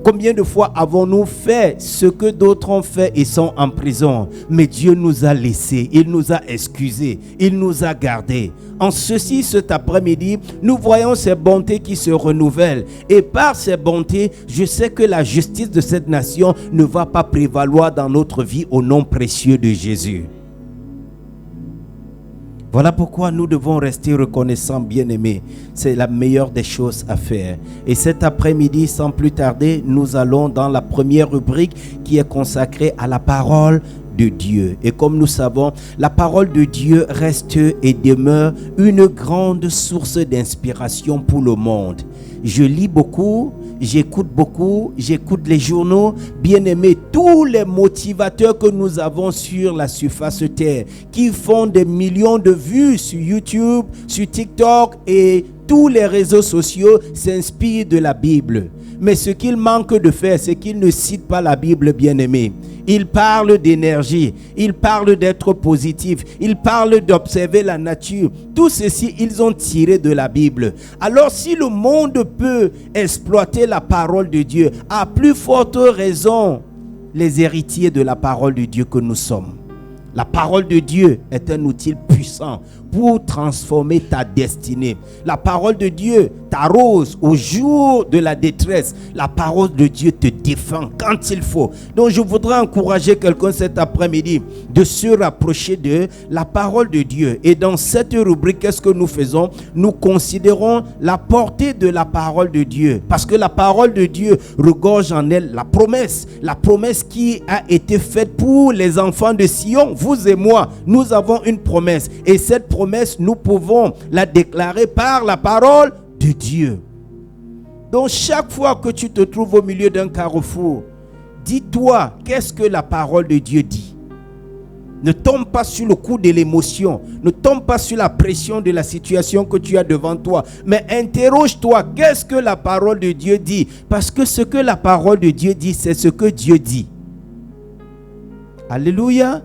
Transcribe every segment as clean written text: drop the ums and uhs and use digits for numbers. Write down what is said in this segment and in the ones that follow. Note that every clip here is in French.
Combien de fois avons-nous fait ce que d'autres ont fait et sont en prison? Mais Dieu nous a laissés, il nous a excusés, il nous a gardés. En ceci, cet après-midi, nous voyons ces bontés qui se renouvellent. Et par ces bontés, je sais que la justice de cette nation ne va pas prévaloir dans notre vie au nom précieux de Jésus. Voilà pourquoi nous devons rester reconnaissants, bien-aimés. C'est la meilleure des choses à faire. Et cet après-midi, sans plus tarder, nous allons dans la première rubrique qui est consacrée à la parole de Dieu. Et comme nous savons, la parole de Dieu reste et demeure une grande source d'inspiration pour le monde. Je lis beaucoup, j'écoute les journaux. Bien-aimés, tous les motivateurs que nous avons sur la surface terre, qui font des millions de vues sur YouTube, sur TikTok et tous les réseaux sociaux, s'inspirent de la Bible. Mais ce qu'ils manquent de faire, c'est qu'ils ne citent pas la Bible, bien-aimés. Ils parlent d'énergie, ils parlent d'être positif, ils parlent d'observer la nature. Tout ceci, ils ont tiré de la Bible. Alors, si le monde peut exploiter la parole de Dieu, à plus forte raison, les héritiers de la parole de Dieu que nous sommes. La parole de Dieu est un outil puissant pour transformer ta destinée. La parole de Dieu t'arrose au jour de la détresse. La parole de Dieu te défend quand il faut. Donc je voudrais encourager quelqu'un cet après-midi de se rapprocher de la parole de Dieu. Et dans cette rubrique, qu'est-ce que nous faisons? Nous considérons la portée de la parole de Dieu. Parce que la parole de Dieu regorge en elle la promesse qui a été faite pour les enfants de Sion. Vous et moi, nous avons une promesse. Et cette promesse, nous pouvons la déclarer par la parole de Dieu. Donc chaque fois que tu te trouves au milieu d'un carrefour, dis-toi, qu'est-ce que la parole de Dieu dit? Ne tombe pas sur le coup de l'émotion, ne tombe pas sur la pression de la situation que tu as devant toi, mais interroge-toi, qu'est-ce que la parole de Dieu dit? Parce que ce que la parole de Dieu dit, c'est ce que Dieu dit. Alléluia.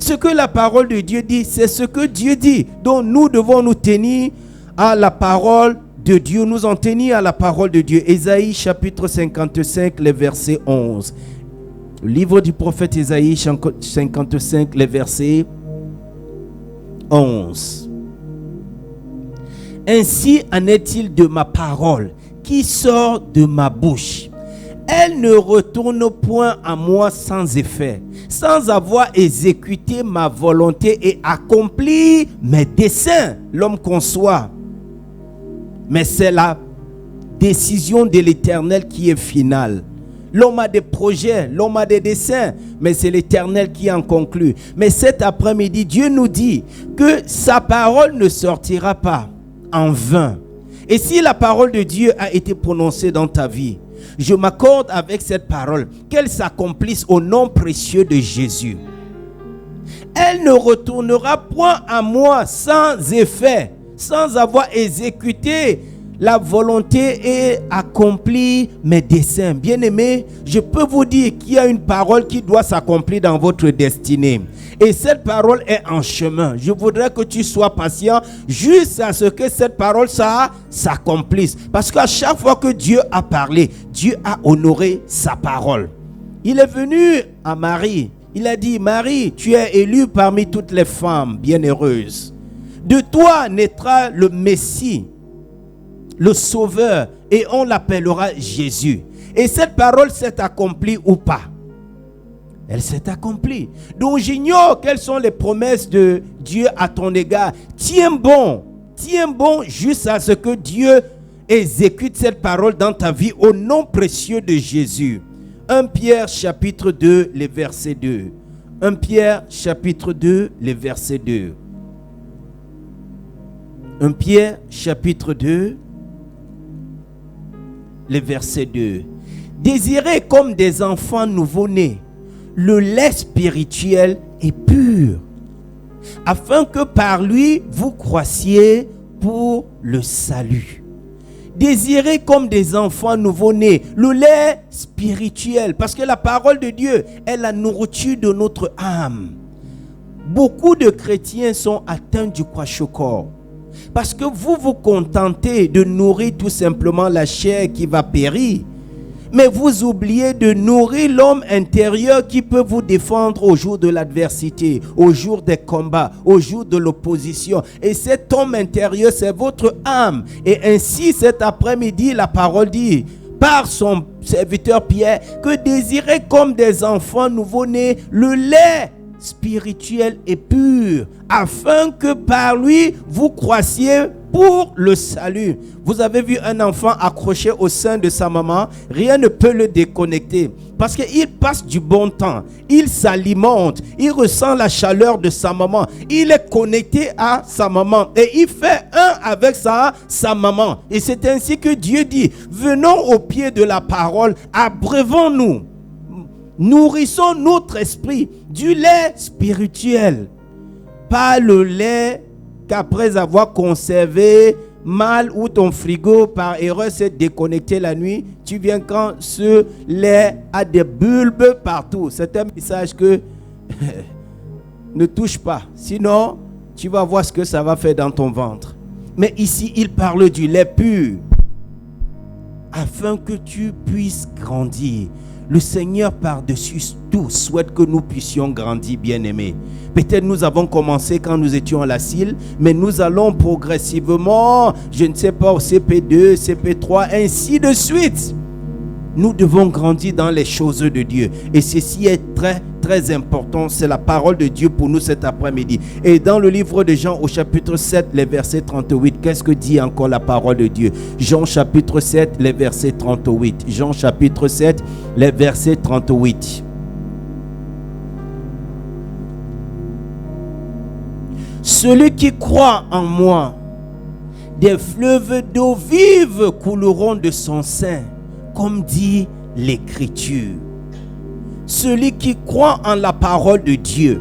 Ce que la parole de Dieu dit, c'est ce que Dieu dit. Donc nous devons nous tenir à la parole de Dieu, nous en tenir à la parole de Dieu. Ésaïe chapitre 55, le verset 11. Le livre du prophète Ésaïe 55, le verset 11. Ainsi en est-il de ma parole qui sort de ma bouche. Elle ne retourne point à moi sans effet, sans avoir exécuté ma volonté et accompli mes desseins. L'homme conçoit, mais c'est la décision de l'Éternel qui est finale. L'homme a des projets, l'homme a des desseins, mais c'est l'Éternel qui en conclut. Mais cet après-midi, Dieu nous dit que sa parole ne sortira pas en vain. Et si la parole de Dieu a été prononcée dans ta vie, je m'accorde avec cette parole, qu'elle s'accomplisse au nom précieux de Jésus. Elle ne retournera point à moi sans effet, sans avoir exécuté la volonté et accompli mes desseins. Bien-aimés, je peux vous dire qu'il y a une parole qui doit s'accomplir dans votre destinée. Et cette parole est en chemin. Je voudrais que tu sois patient jusqu'à ce que cette parole s'accomplisse. Parce qu'à chaque fois que Dieu a parlé, Dieu a honoré sa parole. Il est venu à Marie. Il a dit, Marie, tu es élue parmi toutes les femmes bienheureuses. De toi naîtra le Messie, le Sauveur, et on l'appellera Jésus. Et cette parole s'est accomplie ou pas? Elle s'est accomplie. Donc j'ignore quelles sont les promesses de Dieu à ton égard. Tiens bon jusqu'à ce que Dieu exécute cette parole dans ta vie au nom précieux de Jésus. 1 Pierre chapitre 2, le verset 2. 1 Pierre chapitre 2, le verset 2. 1 Pierre chapitre 2, le verset 2. Désirez comme des enfants nouveau-nés le lait spirituel et pur, afin que par lui vous croissiez pour le salut. Désirez comme des enfants nouveau-nés le lait spirituel, parce que la parole de Dieu est la nourriture de notre âme. Beaucoup de chrétiens sont atteints du kwashiorkor, parce que vous vous contentez de nourrir tout simplement la chair qui va périr. Mais vous oubliez de nourrir l'homme intérieur qui peut vous défendre au jour de l'adversité, au jour des combats, au jour de l'opposition. Et cet homme intérieur, c'est votre âme. Et ainsi, cet après-midi, la parole dit, par son serviteur Pierre, que désirez comme des enfants nouveau-nés le lait spirituel et pur, afin que par lui, vous croissiez pour le salut. Vous avez vu un enfant accroché au sein de sa maman, rien ne peut le déconnecter parce qu'il passe du bon temps, il s'alimente, il ressent la chaleur de sa maman, il est connecté à sa maman et il fait un avec sa maman. Et c'est ainsi que Dieu dit, venons au pied de la parole, abreuvons-nous, nourrissons notre esprit du lait spirituel, pas le lait qu'après avoir conservé mal ou ton frigo par erreur s'est déconnecté la nuit, tu viens quand ce lait a des bulbes partout. C'est un message que ne touche pas, sinon tu vas voir ce que ça va faire dans ton ventre. Mais ici il parle du lait pur afin que tu puisses grandir. Le Seigneur par-dessus tout souhaite que nous puissions grandir, bien-aimés. Peut-être nous avons commencé quand nous étions à la CIL, mais nous allons progressivement, je ne sais pas, au CP2, CP3, ainsi de suite. Nous devons grandir dans les choses de Dieu. Et ceci est très, très important. C'est la parole de Dieu pour nous cet après-midi. Et dans le livre de Jean, au chapitre 7, les versets 38, qu'est-ce que dit encore la parole de Dieu? Jean chapitre 7, les versets 38. Jean chapitre 7, les versets 38. Celui qui croit en moi, des fleuves d'eau vive couleront de son sein, comme dit l'Écriture. Celui qui croit en la parole de Dieu,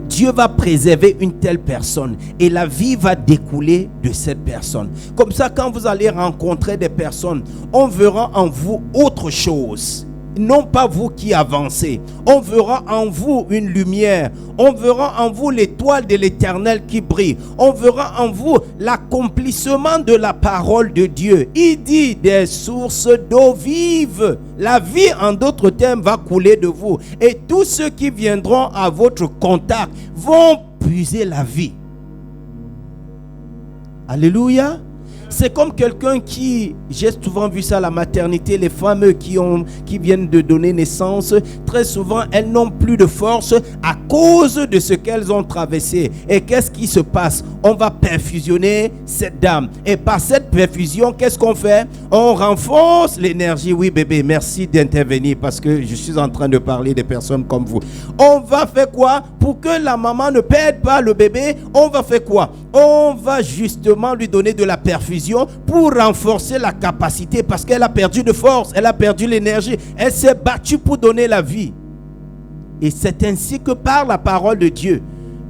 Dieu va préserver une telle personne et la vie va découler de cette personne. Comme ça, quand vous allez rencontrer des personnes, on verra en vous autre chose. Non pas vous qui avancez. On verra en vous une lumière. On verra en vous l'étoile de l'Éternel qui brille. On verra en vous l'accomplissement de la parole de Dieu. Il dit des sources d'eau vive. La vie, en d'autres termes, va couler de vous. Et tous ceux qui viendront à votre contact vont puiser la vie. Alléluia. C'est comme quelqu'un qui, j'ai souvent vu ça à la maternité, les femmes qui viennent de donner naissance, très souvent elles n'ont plus de force à cause de ce qu'elles ont traversé. Et qu'est-ce qui se passe? On va perfusionner cette dame. Et par cette perfusion, qu'est-ce qu'on fait? On renforce l'énergie. Oui bébé, merci d'intervenir parce que je suis en train de parler des personnes comme vous. On va faire quoi? Pour que la maman ne perde pas le bébé, on va faire quoi? On va justement lui donner de la perfusion pour renforcer la capacité parce qu'elle a perdu de force, elle a perdu l'énergie, elle s'est battue pour donner la vie. Et c'est ainsi que par la parole de Dieu,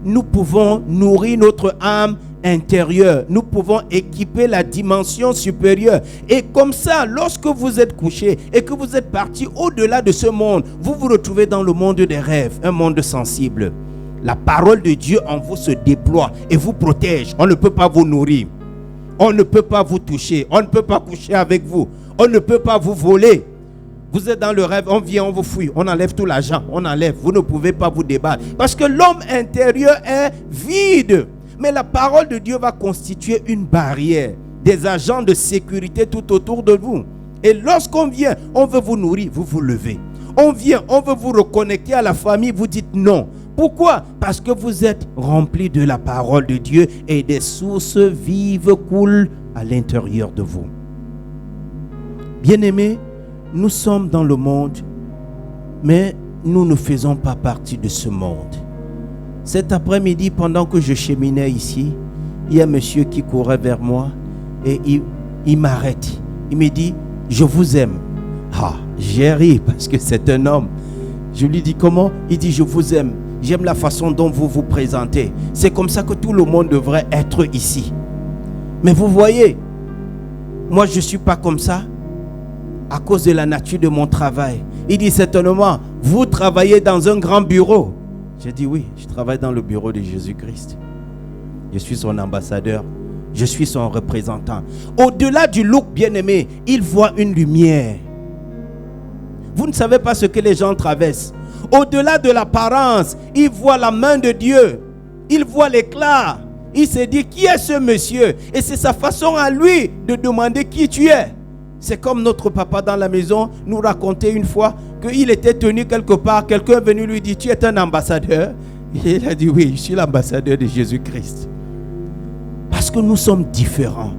nous pouvons nourrir notre âme intérieure, nous pouvons équiper la dimension supérieure. Et comme ça, lorsque vous êtes couché et que vous êtes parti au-delà de ce monde, vous vous retrouvez dans le monde des rêves, un monde sensible. La parole de Dieu en vous se déploie et vous protège. On ne peut pas vous nourrir. On ne peut pas vous toucher. On ne peut pas coucher avec vous. On ne peut pas vous voler. Vous êtes dans le rêve, on vient, on vous fouille. On enlève tout l'argent. On enlève. Vous ne pouvez pas vous débattre. Parce que l'homme intérieur est vide. Mais la parole de Dieu va constituer une barrière. Des agents de sécurité tout autour de vous. Et lorsqu'on vient, on veut vous nourrir. Vous vous levez. On vient, on veut vous reconnecter à la famille. Vous dites non. Pourquoi? Parce que vous êtes remplis de la parole de Dieu et des sources vives coulent à l'intérieur de vous. Bien-aimés, nous sommes dans le monde, mais nous ne faisons pas partie de ce monde. Cet après-midi, pendant que je cheminais ici, il y a un monsieur qui courait vers moi et il m'arrête. Il me dit, je vous aime. Ah, j'ai ri parce que c'est un homme. Je lui dis comment? Il dit, je vous aime. J'aime la façon dont vous vous présentez. C'est comme ça que tout le monde devrait être ici. Mais vous voyez, moi je ne suis pas comme ça à cause de la nature de mon travail. Il dit certainement, vous travaillez dans un grand bureau. J'ai dit oui, je travaille dans le bureau de Jésus-Christ. Je suis son ambassadeur. Je suis son représentant. Au-delà du look bien-aimé, il voit une lumière. Vous ne savez pas ce que les gens traversent. Au-delà de l'apparence, il voit la main de Dieu. Il voit l'éclat. Il se dit, qui est ce monsieur? Et c'est sa façon à lui de demander qui tu es. C'est comme notre papa dans la maison nous racontait une fois qu'il était tenu quelque part. Quelqu'un est venu lui dire, tu es un ambassadeur? Et il a dit, oui, je suis l'ambassadeur de Jésus-Christ. Parce que nous sommes différents.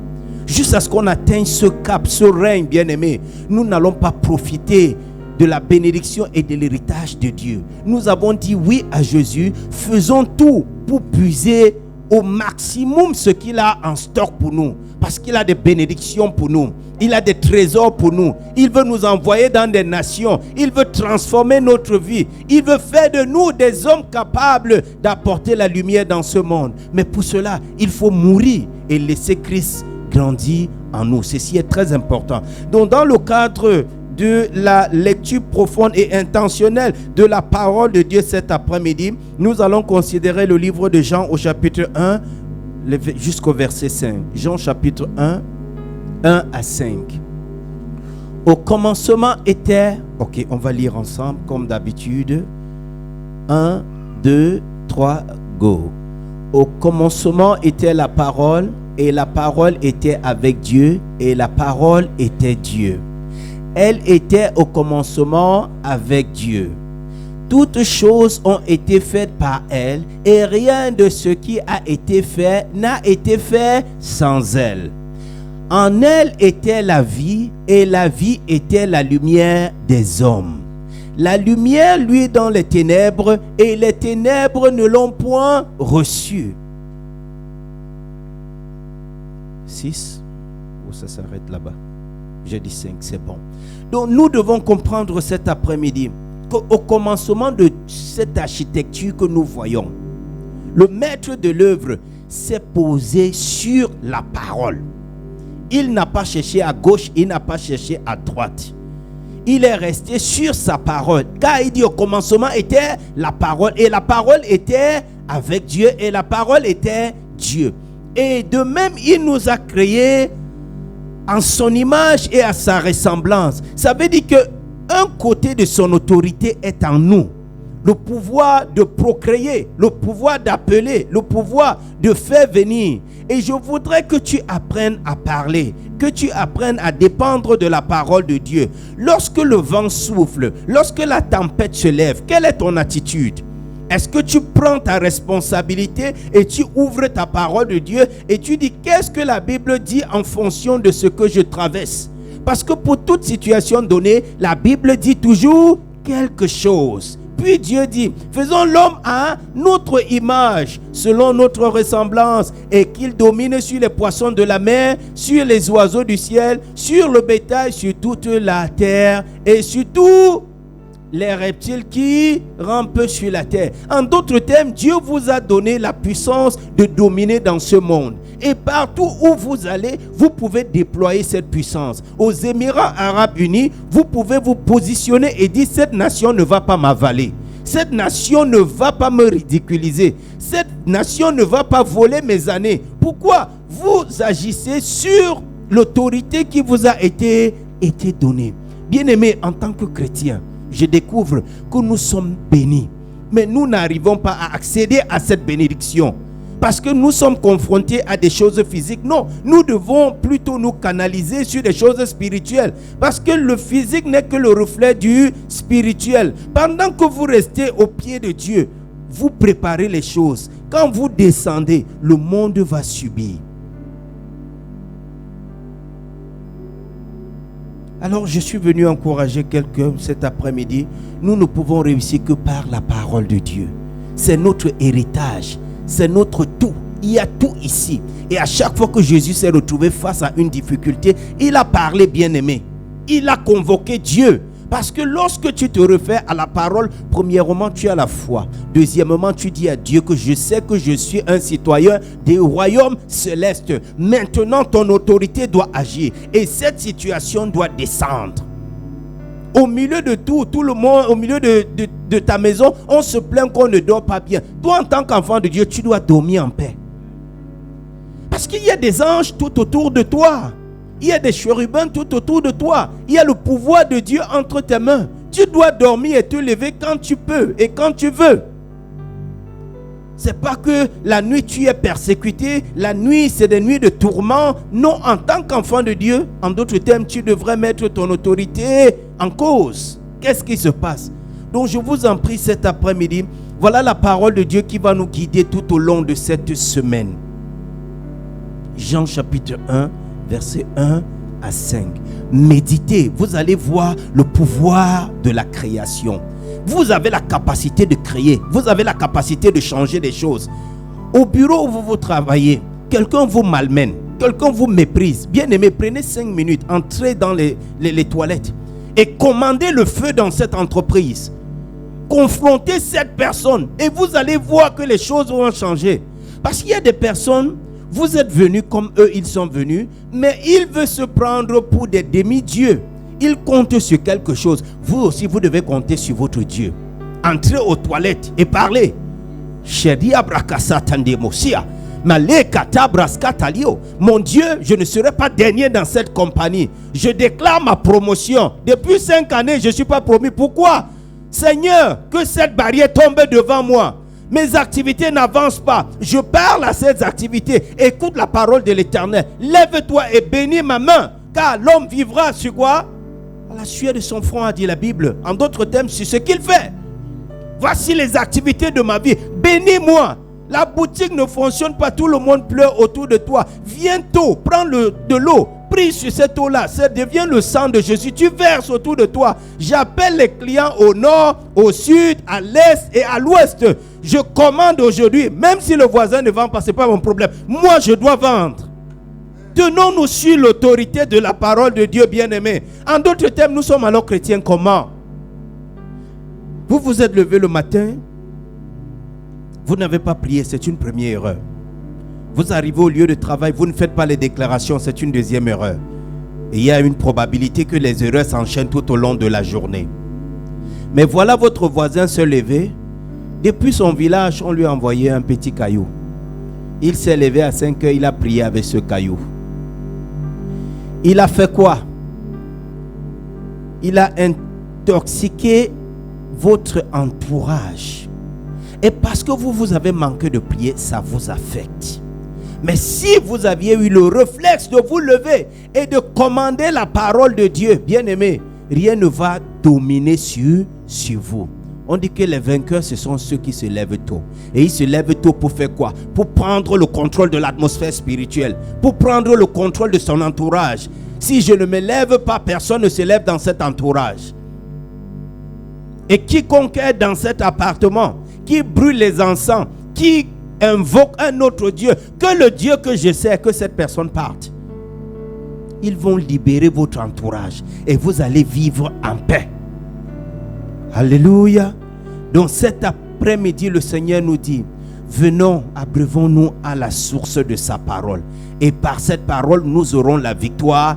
Jusqu'à ce qu'on atteigne ce cap, ce règne, bien-aimé, nous n'allons pas profiter de la bénédiction et de l'héritage de Dieu. Nous avons dit oui à Jésus. Faisons tout pour puiser au maximum ce qu'il a en stock pour nous. Parce qu'il a des bénédictions pour nous. Il a des trésors pour nous. Il veut nous envoyer dans des nations. Il veut transformer notre vie. Il veut faire de nous des hommes capables d'apporter la lumière dans ce monde. Mais pour cela, il faut mourir et laisser Christ grandir en nous. Ceci est très important. Donc, dans le cadre de la lecture profonde et intentionnelle de la parole de Dieu cet après-midi, nous allons considérer le livre de Jean au chapitre 1 jusqu'au verset 5. Jean chapitre 1, 1 à 5. Au commencement était... Ok, on va lire ensemble comme d'habitude. 1, 2, 3, go. Au commencement était la parole, et la parole était avec Dieu, et la parole était Dieu. Elle était au commencement avec Dieu. Toutes choses ont été faites par elle, et rien de ce qui a été fait n'a été fait sans elle. En elle était la vie, et la vie était la lumière des hommes. La lumière luit dans les ténèbres, et les ténèbres ne l'ont point reçue. 6, ou ça s'arrête là-bas? J'ai dit 5, c'est bon. Donc nous devons comprendre cet après-midi qu'au commencement de cette architecture que nous voyons, le maître de l'œuvre s'est posé sur la parole. Il n'a pas cherché à gauche, il n'a pas cherché à droite. Il est resté sur sa parole. Car il dit au commencement était la parole, et la parole était avec Dieu, et la parole était Dieu. Et de même, il nous a créés en son image et à sa ressemblance. Ça veut dire que un côté de son autorité est en nous. Le pouvoir de procréer, le pouvoir d'appeler, le pouvoir de faire venir. Et je voudrais que tu apprennes à parler, que tu apprennes à dépendre de la parole de Dieu. Lorsque le vent souffle, lorsque la tempête se lève, quelle est ton attitude? Est-ce que tu prends ta responsabilité et tu ouvres ta parole de Dieu et tu dis qu'est-ce que la Bible dit en fonction de ce que je traverse? Parce que pour toute situation donnée, la Bible dit toujours quelque chose. Puis Dieu dit, faisons l'homme à notre image, selon notre ressemblance, et qu'il domine sur les poissons de la mer, sur les oiseaux du ciel, sur le bétail, sur toute la terre et sur tout les reptiles qui rampent sur la terre. En d'autres termes, Dieu vous a donné la puissance de dominer dans ce monde. Et partout où vous allez, vous pouvez déployer cette puissance. Aux Émirats Arabes Unis, vous pouvez vous positionner et dire cette nation ne va pas m'avaler. Cette nation ne va pas me ridiculiser. Cette nation ne va pas voler mes années. Pourquoi? Vous agissez sur l'autorité qui vous a été donnée. Bien-aimés, en tant que chrétiens, je découvre que nous sommes bénis. Mais nous n'arrivons pas à accéder à cette bénédiction. Parce que nous sommes confrontés à des choses physiques. Non, nous devons plutôt nous canaliser sur des choses spirituelles. Parce que le physique n'est que le reflet du spirituel. Pendant que vous restez au pied de Dieu, vous préparez les choses. Quand vous descendez, le monde va subir. Alors je suis venu encourager quelqu'un cet après-midi. Nous ne pouvons réussir que par la parole de Dieu. C'est notre héritage, c'est notre tout. Il y a tout ici. Et à chaque fois que Jésus s'est retrouvé face à une difficulté, il a parlé, bien-aimé. Il a convoqué Dieu. Parce que lorsque tu te refais à la parole, premièrement, tu as la foi. Deuxièmement, tu dis à Dieu que je sais que je suis un citoyen des royaumes célestes. Maintenant, ton autorité doit agir. Et cette situation doit descendre. Au milieu de tout le monde, au milieu de ta maison, on se plaint qu'on ne dort pas bien. Toi, en tant qu'enfant de Dieu, tu dois dormir en paix. Parce qu'il y a des anges tout autour de toi. Il y a des chérubins tout autour de toi. Il y a le pouvoir de Dieu entre tes mains. Tu dois dormir et te lever quand tu peux et quand tu veux. C'est pas que la nuit tu es persécuté, la nuit c'est des nuits de tourment. Non, en tant qu'enfant de Dieu, en d'autres termes, tu devrais mettre ton autorité en cause. Qu'est-ce qui se passe? Donc je vous en prie cet après-midi, voilà la parole de Dieu qui va nous guider tout au long de cette semaine. Jean chapitre 1, verset 1 à 5. Méditez, vous allez voir le pouvoir de la création. Vous avez la capacité de créer, vous avez la capacité de changer des choses. Au bureau où vous travaillez, quelqu'un vous malmène, quelqu'un vous méprise. Bien aimé, prenez 5 minutes, entrez dans les toilettes et commandez le feu dans cette entreprise. Confrontez cette personne et vous allez voir que les choses vont changer. Parce qu'il y a des personnes, vous êtes venus comme eux, ils sont venus, mais ils veulent se prendre pour des demi-dieux. Ils comptent sur quelque chose. Vous aussi, vous devez compter sur votre Dieu. Entrez aux toilettes et parlez. Mon Dieu, je ne serai pas dernier dans cette compagnie. Je déclare ma promotion. Depuis 5 années, je ne suis pas promu. Pourquoi? Seigneur, que cette barrière tombe devant moi. Mes activités n'avancent pas. Je parle à ces activités. Écoute la parole de l'Éternel. Lève-toi et bénis ma main. Car l'homme vivra sur quoi? À la sueur de son front, a dit la Bible. En d'autres termes, sur ce qu'il fait. Voici les activités de ma vie. Bénis-moi. La boutique ne fonctionne pas. Tout le monde pleure autour de toi. Viens tôt, prends de l'eau. Prie sur cette eau-là. Ça devient le sang de Jésus. Tu verses autour de toi. J'appelle les clients au nord, au sud, à l'est et à l'ouest. Je commande aujourd'hui. Même si le voisin ne vend pas, ce n'est pas mon problème. Moi, je dois vendre. Tenons-nous sur l'autorité de la parole de Dieu, bien-aimé. En d'autres termes, nous sommes alors chrétiens comment? Vous vous êtes levé le matin, vous n'avez pas prié, c'est une première erreur. Vous arrivez au lieu de travail, vous ne faites pas les déclarations, c'est une deuxième erreur. Et il y a une probabilité que les erreurs s'enchaînent tout au long de la journée. Mais voilà votre voisin se lever. Depuis son village, on lui a envoyé un petit caillou. Il s'est levé à 5 heures, il a prié avec ce caillou. Il a fait quoi? Il a intoxiqué votre entourage. Et parce que vous avez manqué de prier, ça vous affecte. Mais si vous aviez eu le réflexe de vous lever et de commander la parole de Dieu, bien aimé, rien ne va dominer sur vous. On dit que les vainqueurs, ce sont ceux qui se lèvent tôt. Et ils se lèvent tôt pour faire quoi? Pour prendre le contrôle de l'atmosphère spirituelle. Pour prendre le contrôle de son entourage. Si je ne me lève pas, personne ne se lève dans cet entourage. Et quiconque est dans cet appartement, qui brûle les encens, qui invoque un autre Dieu, que le Dieu que je sais, que cette personne parte. Ils vont libérer votre entourage. Et vous allez vivre en paix. Alléluia. Donc cet après-midi, le Seigneur nous dit, venons, abreuvons-nous à la source de sa parole. Et par cette parole, nous aurons la victoire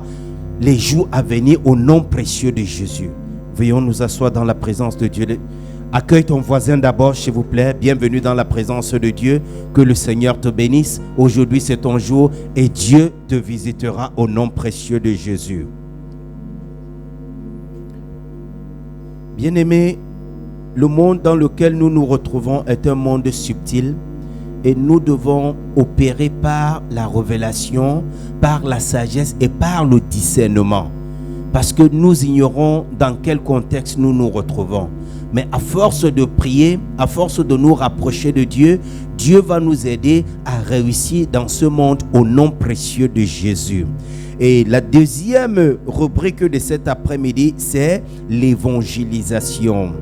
les jours à venir au nom précieux de Jésus. Veuillons nous asseoir dans la présence de Dieu. Accueille ton voisin d'abord, s'il vous plaît. Bienvenue dans la présence de Dieu. Que le Seigneur te bénisse. Aujourd'hui, c'est ton jour et Dieu te visitera au nom précieux de Jésus. Bien-aimés, le monde dans lequel nous nous retrouvons est un monde subtil et nous devons opérer par la révélation, par la sagesse et par le discernement. Parce que nous ignorons dans quel contexte nous nous retrouvons. Mais à force de prier, à force de nous rapprocher de Dieu, Dieu va nous aider à réussir dans ce monde au nom précieux de Jésus. Et la deuxième rubrique de cet après-midi, c'est l'évangélisation.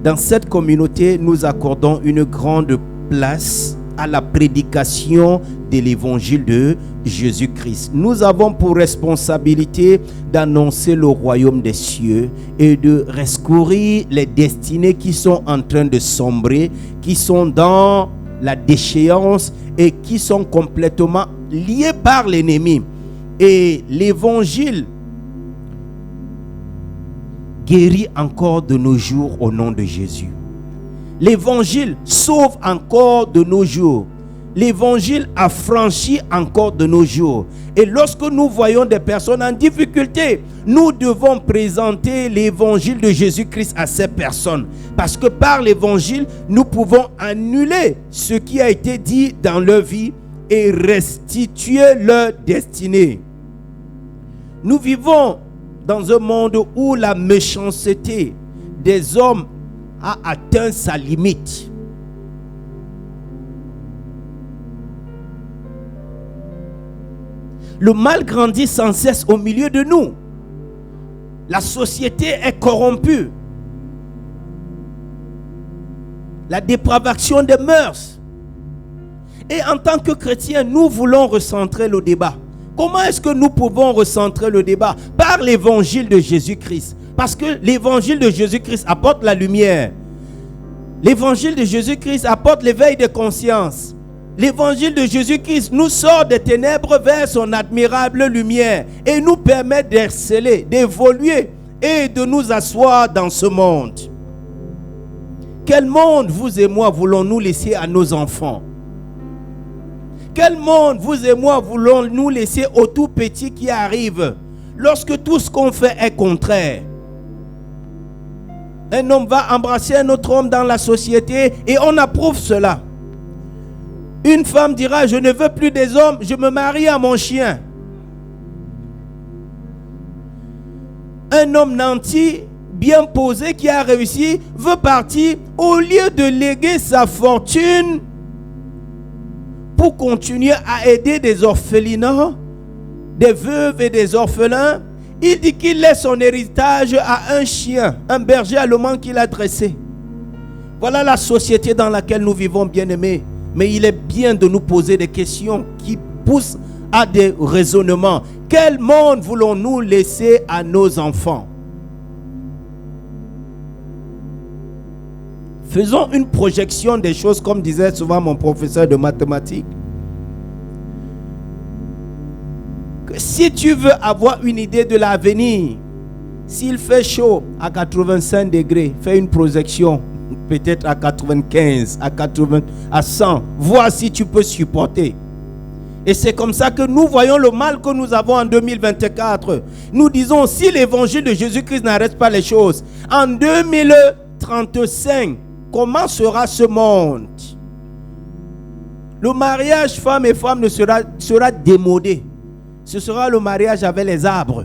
Dans cette communauté, nous accordons une grande place à la prédication de l'évangile de Jésus-Christ. Nous avons pour responsabilité d'annoncer le royaume des cieux et de rescourir les destinées qui sont en train de sombrer, qui sont dans la déchéance et qui sont complètement liées par l'ennemi. Et l'évangile guérit encore de nos jours au nom de Jésus. L'évangile sauve encore de nos jours. l'évangile a franchi encore de nos jours. Et lorsque nous voyons des personnes en difficulté, nous devons présenter l'évangile de Jésus-Christ à ces personnes. Parce que par l'évangile, nous pouvons annuler ce qui a été dit dans leur vie et restituer leur destinée. Nous vivons dans un monde où la méchanceté des hommes a atteint sa limite. Le mal grandit sans cesse au milieu de nous. La société est corrompue. La dépravation des mœurs. Et en tant que chrétiens, nous voulons recentrer le débat. Comment est-ce que nous pouvons recentrer le débat? Par l'évangile de Jésus-Christ. Parce que l'évangile de Jésus-Christ apporte la lumière. L'évangile de Jésus-Christ apporte l'éveil de conscience. L'évangile de Jésus-Christ nous sort des ténèbres vers son admirable lumière et nous permet d'exceller, d'évoluer et de nous asseoir dans ce monde. Quel monde vous et moi voulons-nous laisser à nos enfants? Quel monde vous et moi voulons-nous laisser aux tout petits qui arrivent lorsque tout ce qu'on fait est contraire? Un homme va embrasser un autre homme dans la société et on approuve cela. Une femme dira, je ne veux plus des hommes, je me marie à mon chien. Un homme nanti, bien posé, qui a réussi, veut partir, au lieu de léguer sa fortune pour continuer à aider des orphelinats, des veuves et des orphelins, il dit qu'il laisse son héritage à un chien, un berger allemand qu'il a dressé. Voilà la société dans laquelle nous vivons, bien-aimés. Mais il est bien de nous poser des questions qui poussent à des raisonnements. Quel monde voulons-nous laisser à nos enfants? Faisons une projection des choses, comme disait souvent mon professeur de mathématiques. Que si tu veux avoir une idée de l'avenir, s'il fait chaud à 85 degrés, fais une projection. Peut-être à 95, à 80, à 100. Vois si tu peux supporter. Et c'est comme ça que nous voyons le mal que nous avons en 2024. Nous disons, si l'évangile de Jésus-Christ n'arrête pas les choses, en 2035, comment sera ce monde? Le mariage femme et femme sera démodé. Ce sera le mariage avec les arbres.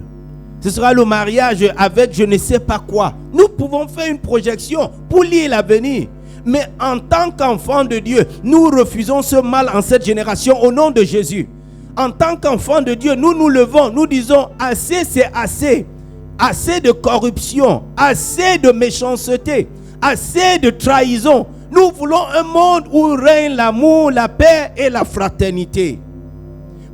Ce sera le mariage avec je ne sais pas quoi. Nous pouvons faire une projection pour lire l'avenir. Mais en tant qu'enfants de Dieu, nous refusons ce mal en cette génération au nom de Jésus. En tant qu'enfants de Dieu, nous nous levons, nous disons assez, c'est assez. Assez de corruption, assez de méchanceté, assez de trahison. Nous voulons un monde où règne l'amour, la paix et la fraternité.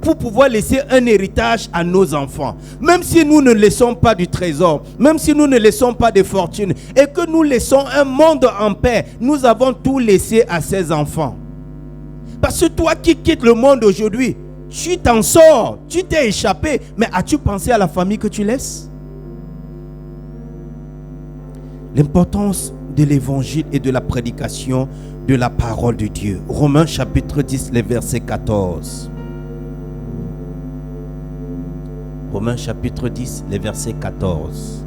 Pour pouvoir laisser un héritage à nos enfants. Même si nous ne laissons pas du trésor, même si nous ne laissons pas de fortune, et que nous laissons un monde en paix, nous avons tout laissé à ces enfants. Parce que toi qui quittes le monde aujourd'hui, tu t'en sors, tu t'es échappé, mais as-tu pensé à la famille que tu laisses? L'importance de l'évangile et de la prédication de la parole de Dieu. Romains chapitre 10, les versets 14. Romains chapitre 10, les versets 14.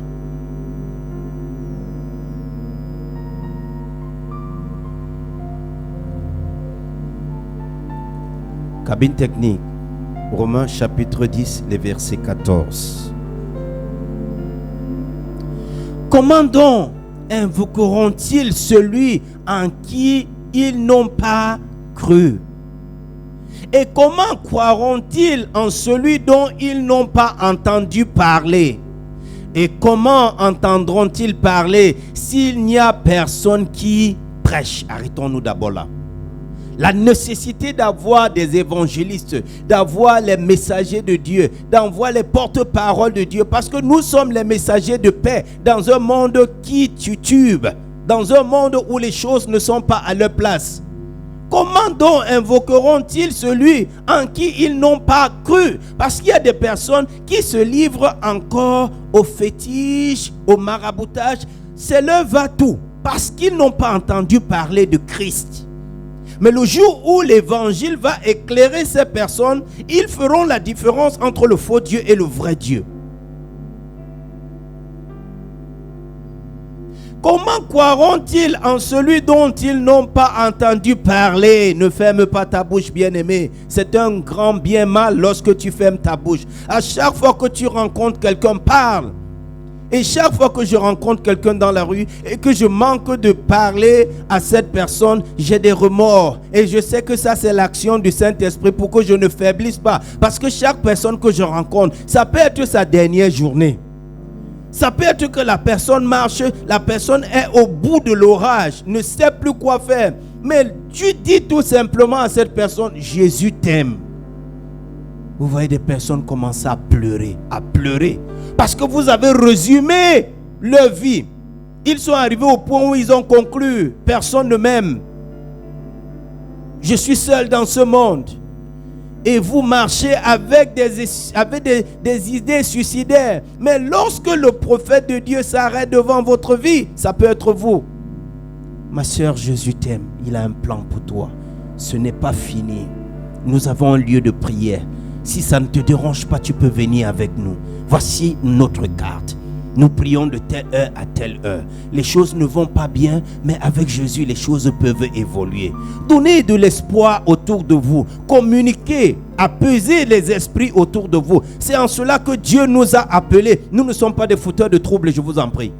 Cabine technique. Romains chapitre 10, les versets 14. Comment donc invoqueront-ils celui en qui ils n'ont pas cru? Et comment croiront-ils en celui dont ils n'ont pas entendu parler? Et comment entendront-ils parler s'il n'y a personne qui prêche? Arrêtons-nous d'abord là. La nécessité d'avoir des évangélistes, d'avoir les messagers de Dieu, d'avoir les porte-paroles de Dieu, parce que nous sommes les messagers de paix dans un monde qui titube, dans un monde où les choses ne sont pas à leur place. Comment donc invoqueront-ils celui en qui ils n'ont pas cru? Parce qu'il y a des personnes qui se livrent encore au fétiche, au maraboutage. C'est leur va-tout, parce qu'ils n'ont pas entendu parler de Christ. Mais le jour où l'évangile va éclairer ces personnes, ils feront la différence entre le faux Dieu et le vrai Dieu. Comment croiront-ils en celui dont ils n'ont pas entendu parler? Ne ferme pas ta bouche, bien-aimé. C'est un grand bien mal lorsque tu fermes ta bouche. À chaque fois que tu rencontres quelqu'un, parle. Et chaque fois que je rencontre quelqu'un dans la rue et que je manque de parler à cette personne, j'ai des remords. Et je sais que ça, c'est l'action du Saint-Esprit pour que je ne faiblisse pas. Parce que chaque personne que je rencontre, ça peut être sa dernière journée. Ça peut être que la personne marche, la personne est au bout de l'orage, ne sait plus quoi faire. Mais tu dis tout simplement à cette personne, Jésus t'aime. Vous voyez des personnes commencer à pleurer. Parce que vous avez résumé leur vie. Ils sont arrivés au point où ils ont conclu, personne ne m'aime. Je suis seul dans ce monde. Et vous marchez avec des idées suicidaires. Mais lorsque le prophète de Dieu s'arrête devant votre vie, ça peut être vous. Ma soeur, Jésus t'aime. Il a un plan pour toi. Ce n'est pas fini. Nous avons un lieu de prière. Si ça ne te dérange pas, tu peux venir avec nous. Voici notre carte. Nous prions de telle heure à telle heure. Les choses ne vont pas bien, mais avec Jésus, les choses peuvent évoluer. Donnez de l'espoir autour de vous. Communiquez, apaisez les esprits autour de vous. C'est en cela que Dieu nous a appelés. Nous ne sommes pas des fouteurs de troubles, je vous en prie.